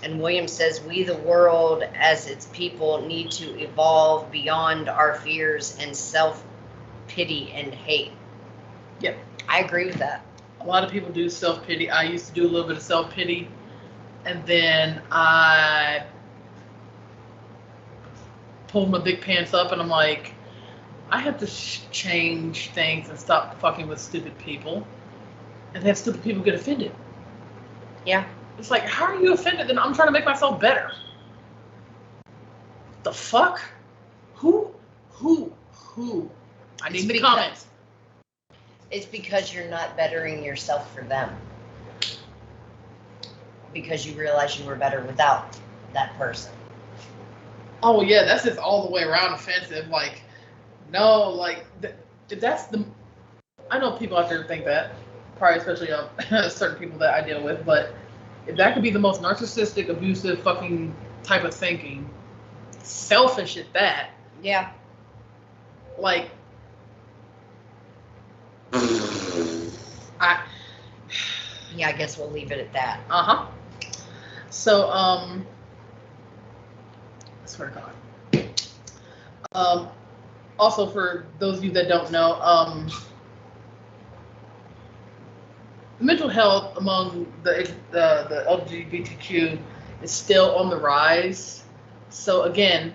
And William says, we, the world, as its people, need to evolve beyond our fears and self-pity and hate.
Yep.
I agree with that.
A lot of people do self-pity. I used to do a little bit of self-pity, and then I pulled my big pants up, and I'm like, I have to change things and stop fucking with stupid people, and have stupid people get offended.
Yeah.
It's like, how are you offended? Then I'm trying to make myself better. The fuck? Who? I need the comments.
It's because you're not bettering yourself for them. Because you realize you were better without that person.
Oh yeah, that's just all the way around offensive. Like, no, like that's the. I know people out there think that, probably especially certain people that I deal with, but if that could be the most narcissistic, abusive, fucking type of thinking, selfish at that.
Yeah.
Like,
I guess we'll leave it at that.
So, I swear to God. Also, for those of you that don't know, mental health among the LGBTQ is still on the rise. So again,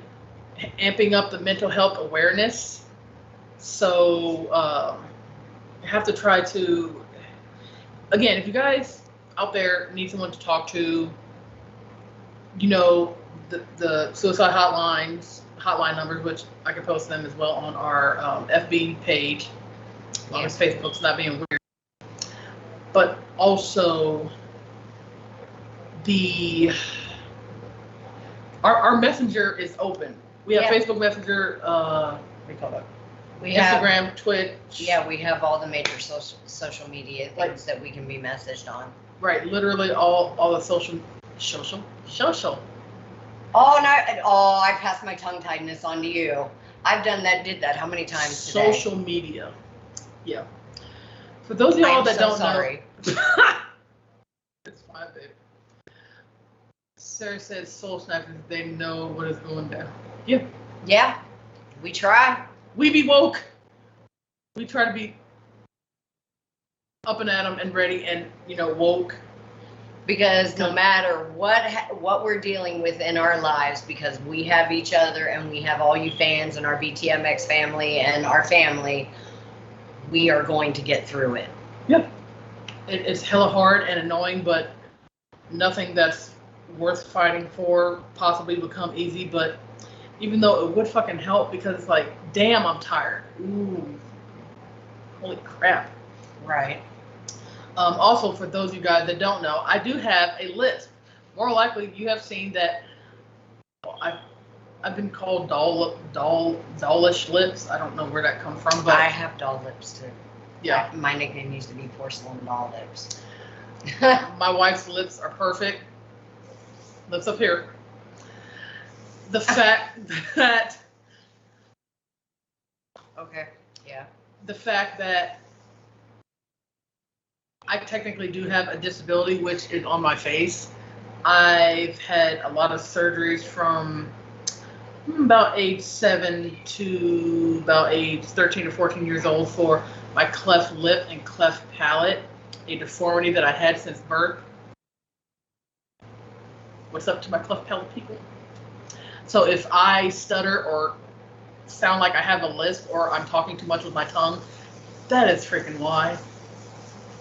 amping up the mental health awareness. So you have to try to, again, if you guys out there need someone to talk to, you know, the suicide hotline numbers, which I can post them as well on our FB page, as long as Facebook's not being weird. But also our messenger is open. We have Facebook Messenger, what do you call that?
We
Instagram,
have,
Twitch.
Yeah, we have all the major social media things that we can be messaged on.
Right, literally all the social.
Oh no! Oh, I passed my tongue tiedness on to you. I've did that how many times today?
Social media. Yeah. For those of y'all that don't know. It's fine, babe. Sarah says soul snatchers, they know what is going down. Yeah.
Yeah. We try.
We be woke. We try to be up and at 'em and ready and, you know, woke.
Because no matter what we're dealing with in our lives, because we have each other and we have all you fans and our BTMX family and our family, we are going to get through it.
Yep. It's hella hard and annoying, but nothing that's worth fighting for possibly would come easy. But even though it would fucking help, because it's like, damn, I'm tired. Ooh. Holy crap.
Right.
Also, for those of you guys that don't know, I do have a list. More likely, you have seen that I've been called dollish lips. I don't know where that comes from, but
I have doll lips too.
Yeah.
My nickname used to be porcelain doll lips.
My wife's lips are perfect. lives up here. The fact that
Okay. Yeah.
the fact that I technically do have a disability, which is on my face. I've had a lot of surgeries from about age 7 to about age 13 or 14 years old for my cleft lip and cleft palate, a deformity that I had since birth. What's up to my cleft palate people? So if I stutter or sound like I have a lisp or I'm talking too much with my tongue, that is freaking why.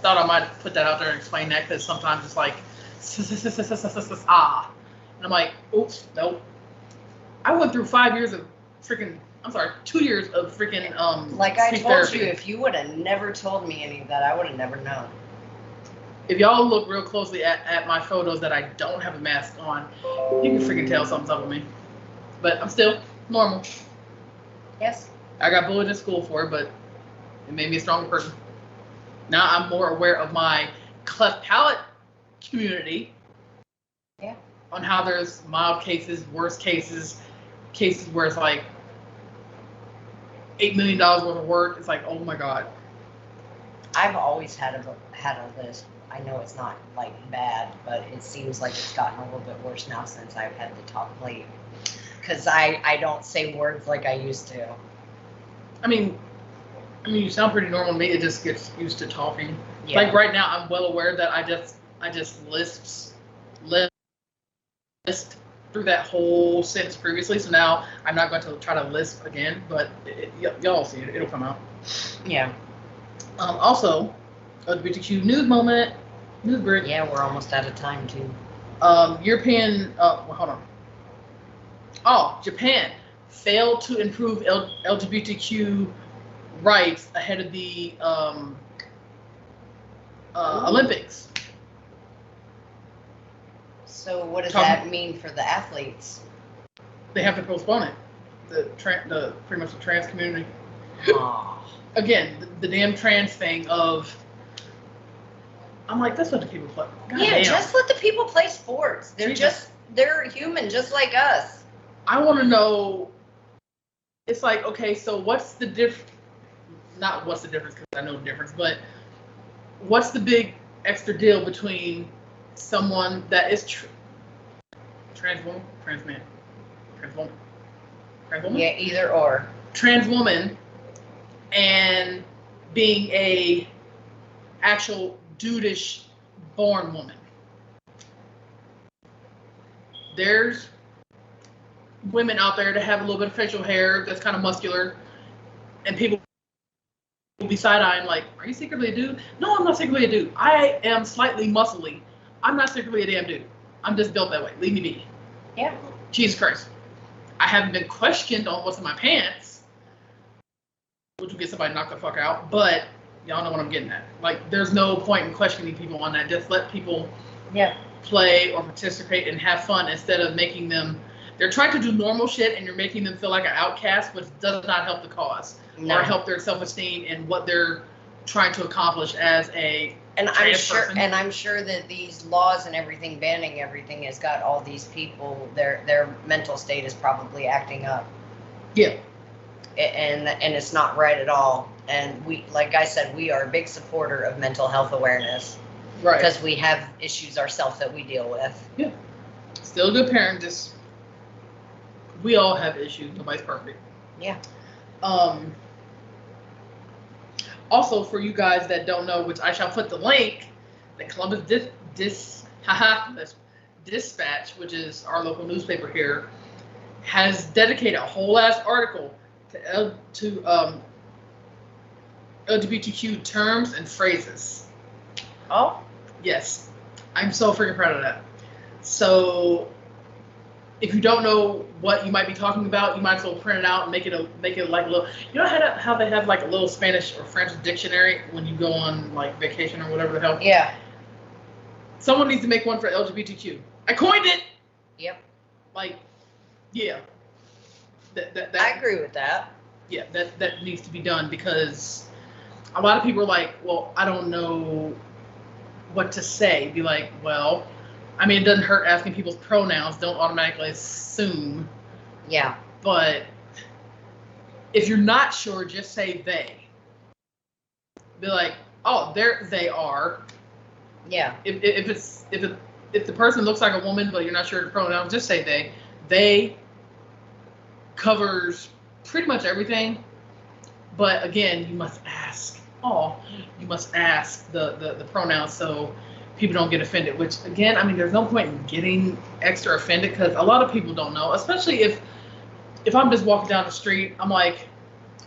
Thought I might put that out there and explain that, because sometimes it's like ah, and I'm like, oops, nope. I went through 5 years of freaking, I'm sorry, 2 years of freaking
Like I
speech
told
therapy.
you, if you would have never told me any of that, I would have never known.
If y'all look real closely at my photos that I don't have a mask on, you can freaking tell something's up with me. But I'm still normal.
Yes.
I got bullied in school for it, but it made me a stronger person. Now I'm more aware of my cleft palate community.
Yeah.
On how there's mild cases, worse cases, cases where it's like $8 million worth of work. It's like, oh my God.
I've always had a list. I know it's not like bad, but it seems like it's gotten a little bit worse now since I've had to talk late. Because I don't say words like I used to.
I mean, you sound pretty normal to me. It just gets used to talking.
Yeah.
Like right now, I'm well aware that I just lisp through that whole sentence previously. So now I'm not going to try to lisp again. But y'all see it. It'll come out.
Yeah.
Also, LGBTQ news moment, news break.
Yeah, we're almost out of time too.
European. Well, hold on. Oh, Japan failed to improve LGBTQ rights ahead of the Olympics.
So what does that mean for the athletes?
They have to postpone it. Pretty much the trans community.
Oh.
Again, the damn trans thing of. I'm like, that's what the people play. God
Yeah,
damn.
just let the people play sports. They're human, just like us.
I want to know. It's like, okay, so what's the not what's the difference, because I know the difference, but what's the big extra deal between someone that is trans woman?
Yeah, either or.
Trans woman and being a actual dudeish born woman. There's women out there that have a little bit of facial hair that's kind of muscular, and people will be side-eyeing like, are you secretly a dude? No, I'm not secretly a dude. I am slightly muscly. I'm not secretly a damn dude. I'm just built that way. Leave me be.
Yeah.
Jesus Christ. I haven't been questioned on what's in my pants, which will get somebody knocked the fuck out, but y'all know what I'm getting at. Like, there's no point in questioning people on that. Just let people play or participate and have fun instead of making them. They're trying to do normal shit and you're making them feel like an outcast, which does not help the cause or help their self-esteem and what they're trying to accomplish as a trans person.
I'm sure that these laws and everything banning everything has got all these people, their mental state is probably acting up.
Yeah.
And it's not right at all. And we, like I said, we are a big supporter of mental health awareness.
Right.
Because we have issues ourselves that we deal with.
Yeah. Still a good parent, just we all have issues. Nobody's perfect.
Yeah.
Also, for you guys that don't know, which I shall put the link, the Columbus Dispatch, which is our local newspaper here, has dedicated a whole ass article to LGBTQ terms and phrases.
Oh?
Yes. I'm so freaking proud of that. So if you don't know what you might be talking about, you might as well print it out and make it like a little. You know how they have like a little Spanish or French dictionary when you go on like vacation or whatever the hell.
Yeah.
Someone needs to make one for LGBTQ. I coined it.
Yep.
Like, yeah. That
I agree with that.
Yeah, that needs to be done because a lot of people are like, well, I don't know what to say. Be like, well, I mean, it doesn't hurt asking people's pronouns. Don't automatically assume.
Yeah.
But if you're not sure, just say they. Be like, oh, they are.
Yeah.
If the person looks like a woman but you're not sure of the pronouns, just say they. They covers pretty much everything. But again, you must ask. You must ask the pronouns so people don't get offended. Which again, I mean, there's no point in getting extra offended because a lot of people don't know. Especially if I'm just walking down the street, I'm like,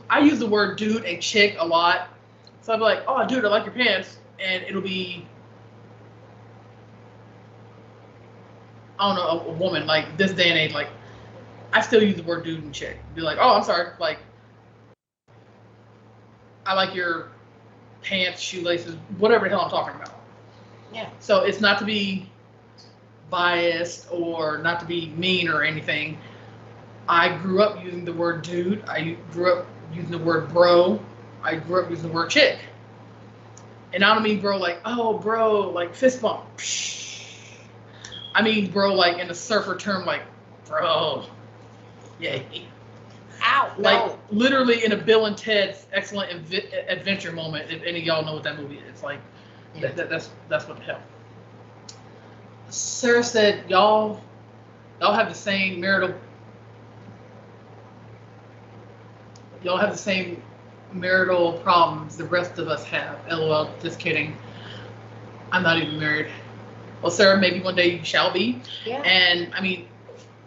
I use the word dude and chick a lot. So I'll be like, oh, dude, I like your pants, and it'll be, I don't know, a woman like this day and age. Like, I still use the word dude and chick. Be like, oh, I'm sorry, like, I like your pants, shoelaces, whatever the hell I'm talking about.
Yeah.
So it's not to be biased or not to be mean or anything. I grew up using the word dude. I grew up using the word bro. I grew up using the word chick. And I don't mean bro like, oh, bro, like fist bump. Psh. I mean bro like in the surfer term, like, bro. Yay.
Ow.
Like
No.
literally in a Bill and Ted's Excellent Adventure moment, if any of y'all know what that movie is. It's like,
Yeah.
that's what the hell. Sarah said, y'all have the same marital problems the rest of us have. LOL, just kidding. I'm not even married. Well, Sarah, maybe one day you shall be.
Yeah.
And I mean,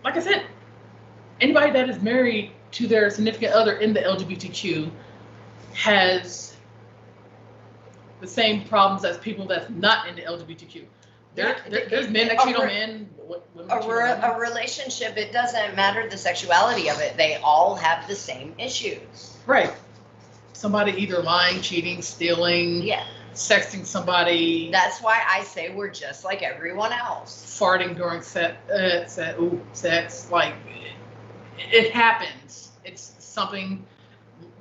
like I said, anybody that is married to their significant other in the LGBTQ has the same problems as people that's not in the LGBTQ. There's men that cheat on men. Women cheat on women.
A relationship, it doesn't matter the sexuality of it. They all have the same issues.
Right. Somebody either lying, cheating, stealing,
Yeah.
sexting somebody,
That's why I say we're just like everyone else.
farting during sex. Like, it happens. It's something,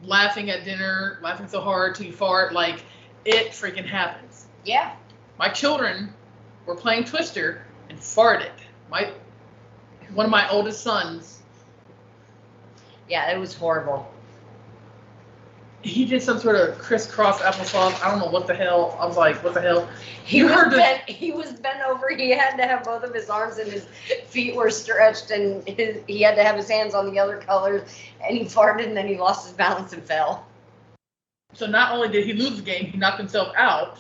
laughing at dinner, laughing so hard till you fart. Like, it freaking happens.
Yeah.
My children were playing Twister and farted. One of my oldest sons,
Yeah, it was horrible.
he did some sort of crisscross applesauce. I don't know what the hell. I was like, what the hell?
He was bent over. He had to have both of his arms and his feet were stretched, and he had to have his hands on the other colors. And he farted, and then he lost his balance and fell.
So not only did he lose the game, he knocked himself out.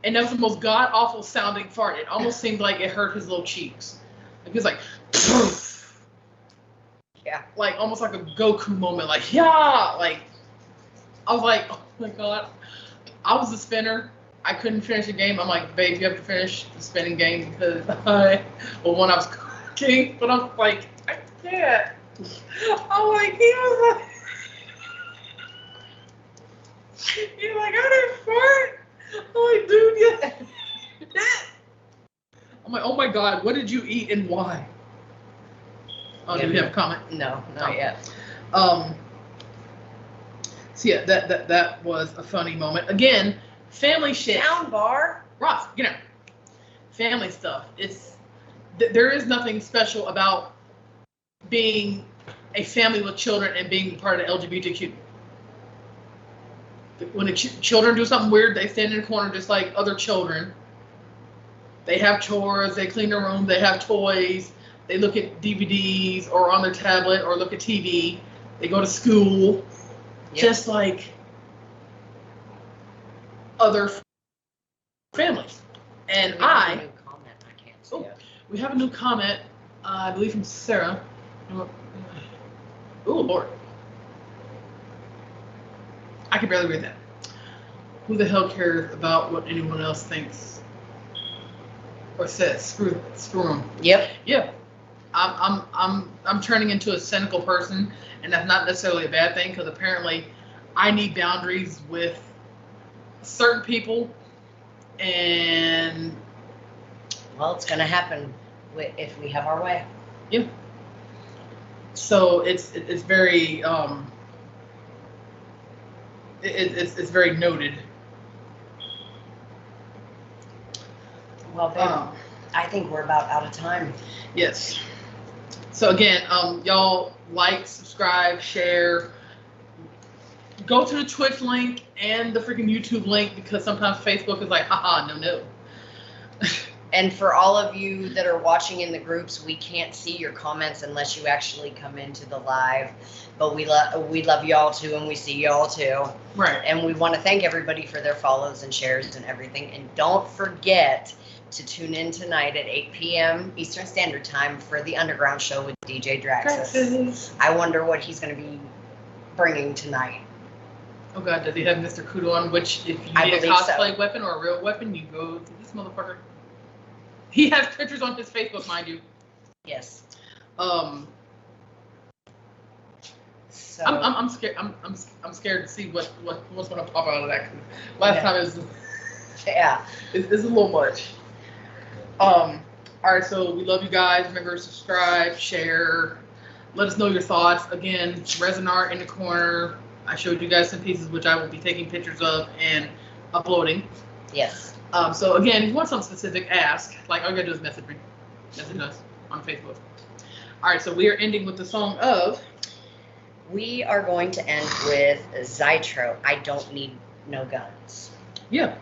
And that was the most god-awful sounding fart. It almost seemed like it hurt his little cheeks. Like, he was like, poof.
Yeah.
Like, almost like a Goku moment. Like, yeah! Like, I was like, oh my god. I was the spinner. I couldn't finish the game. I'm like, babe, you have to finish the spinning game because I was cooking. But I'm like, I can't. I'm like, he was like, he's like, I didn't fart. I'm like, dude, yeah. I'm like, oh my god, what did you eat and why? Oh, do we have a comment?
No, not yet.
So yeah, that was a funny moment. Again, family shit.
Sound bar.
Ross, family stuff. There is nothing special about being a family with children and being part of the LGBTQ. When the children do something weird, they stand in the corner just like other children. They have chores, they clean their room, they have toys, they look at DVDs or on their tablet or look at TV. They go to school, just like other families. And
We have a new comment. I can't see it.
we have a new comment, I believe from Sarah. Oh, Lord. I can barely read that. Who the hell cares about what anyone else thinks or says? Screw them.
Yep.
Yeah. I'm turning into a cynical person, and that's not necessarily a bad thing because apparently I need boundaries with certain people, and
Well, it's gonna happen if we have our way.
yeah. So it's very it's very noted.
Well, I think we're about out of time.
Yes. So again, y'all like, subscribe, share. Go to the Twitch link and the freaking YouTube link because sometimes Facebook is like, haha, no.
And for all of you that are watching in the groups, we can't see your comments unless you actually come into the live. But we love y'all too, and we see y'all too.
Right.
And we want to thank everybody for their follows and shares and everything. And don't forget to tune in tonight at 8 p.m. Eastern Standard Time for the Underground Show with DJ Draxus. I wonder what he's going to be bringing tonight.
Oh God, does he have Mr. Crude on? Which, if you
I
need a
believe
cosplay
so.
weapon or a real weapon, you go to this motherfucker. He has pictures on his Facebook, mind you.
Yes. So
I'm scared. I'm scared to see what's gonna pop out of that. 'Cause last time it was.
Yeah.
It's a little much. All right, so we love you guys. Remember, subscribe, share. Let us know your thoughts. Again, resin art in the corner. I showed you guys some pieces which I will be taking pictures of and uploading.
Yes.
So again, if you want something specific, ask. Like all you gotta do is message us on Facebook. All right, so we are ending with the song of.
We are going to end with Zytro. I don't need no guns.
Yeah.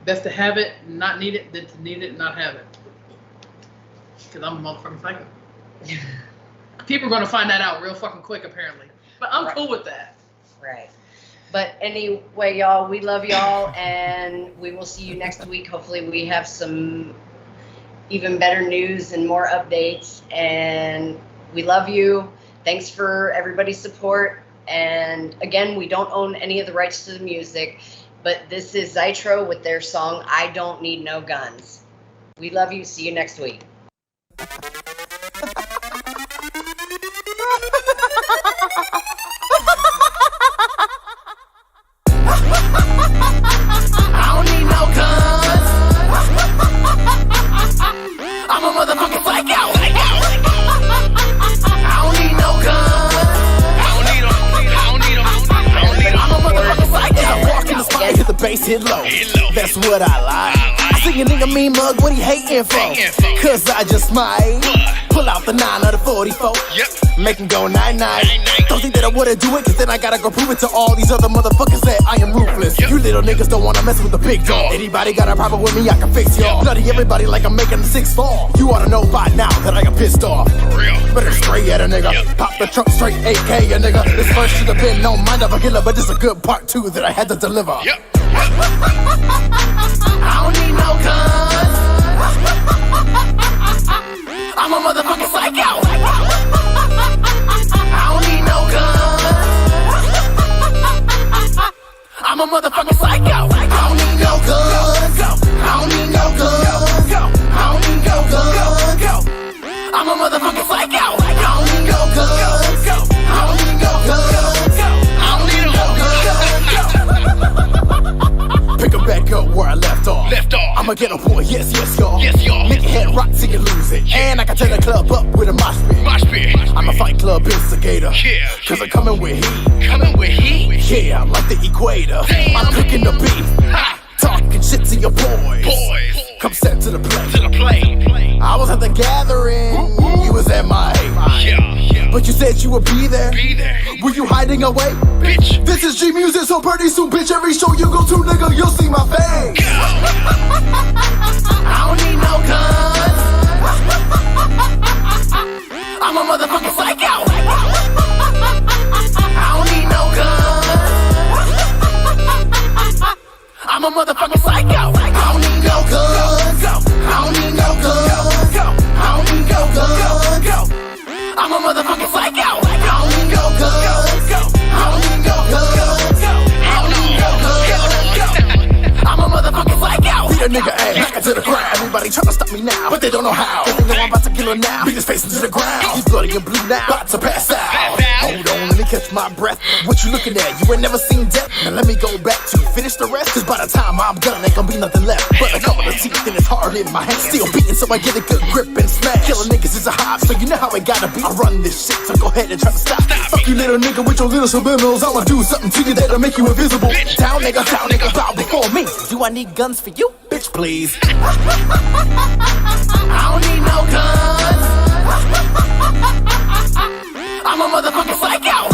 Best to have it, not need it, than to need it and not have it. Because I'm a motherfucking psycho. People are going to find that out real fucking quick, apparently. But I'm cool with that.
Right. But anyway, y'all, we love y'all, and we will see you next week. Hopefully we have some even better news and more updates. And we love you. Thanks for everybody's support. And again, we don't own any of the rights to the music. But this is Zytro with their song, I Don't Need No Guns. We love you. See you next week.
I don't need no guns. I'm a motherfucking psycho. I don't need no guns. I don't need them. I'm a motherfucking psycho. I walk in the spot, hit the bass, hit low. That's what I like. I see a nigga mean mug, what he hating for? Cause I just might pull out the 9 or the 44. Make him go night-night. Don't think that I wouldn't do it, cause then I gotta go prove it to all these other motherfuckers that I am ruthless. You little niggas don't wanna mess with the big dog. Anybody got a problem with me, I can fix y'all. Bloody everybody like I'm making a 6 fall. You oughta know by now that I am pissed off. Better spray at a nigga. Pop the trunk straight AK a nigga. This verse should have been no mind of a killer, but this a good part too that I had to deliver. I don't need no guns. I'm a motherfucking psycho. I don't need no guns. I'm a motherfucking psycho. I don't need no guns. I don't need no guns. I don't need no guns. I'm a motherfucking psycho. I don't need no guns. I don't need no guns. I don't need no guns. Pick 'em back up where I left off. I'ma get a boy, yes, y'all. Nigga head rock till you lose it. And I can turn the club up with a mosh pit. I'm a fight club instigator. Cause I'm coming with heat. Yeah, I'm like the equator. I'm cooking the beef. Talking shit to your boys. Come step to the plate. I was at the gathering. You was at my but you said you would be there. Were you hiding away? Bitch. This is G Music, so pretty soon, bitch. Every show you go to, nigga, you'll see my face. I don't need no guns. I'm a motherfucking psycho. I don't need no guns. I'm a motherfucking psycho. I don't need no guns. I don't need no guns. I don't need no guns. I'm a motherfucking psycho. I don't need no guns. I don't need no guns. I don't need no guns. I'm a motherfucking psycho. Beat a nigga ass, knock it to the ground. Everybody tryna stop me now, but they don't know how. Cause they know I'm about to kill her now. Beat his face into the ground. He's bloody and blue now, about to pass out. Hold on, let me catch my breath. What you looking at? You ain't never seen death. Now let me go back to finish the rest. Cause by the time I'm done, ain't gonna be nothing left but a couple of teeth and it's hard in my hand. Still beating so I get a good grip and smash. Killing niggas is a hobby, so you know how it gotta be. I run this shit, so go ahead and try to stop. Fuck you little nigga with your little subliminals. I'ma do something to you that'll make you invisible. Down nigga, bow before me. Do I need guns for you? Bitch, please.
I don't need no guns. I'm a motherfucking psycho.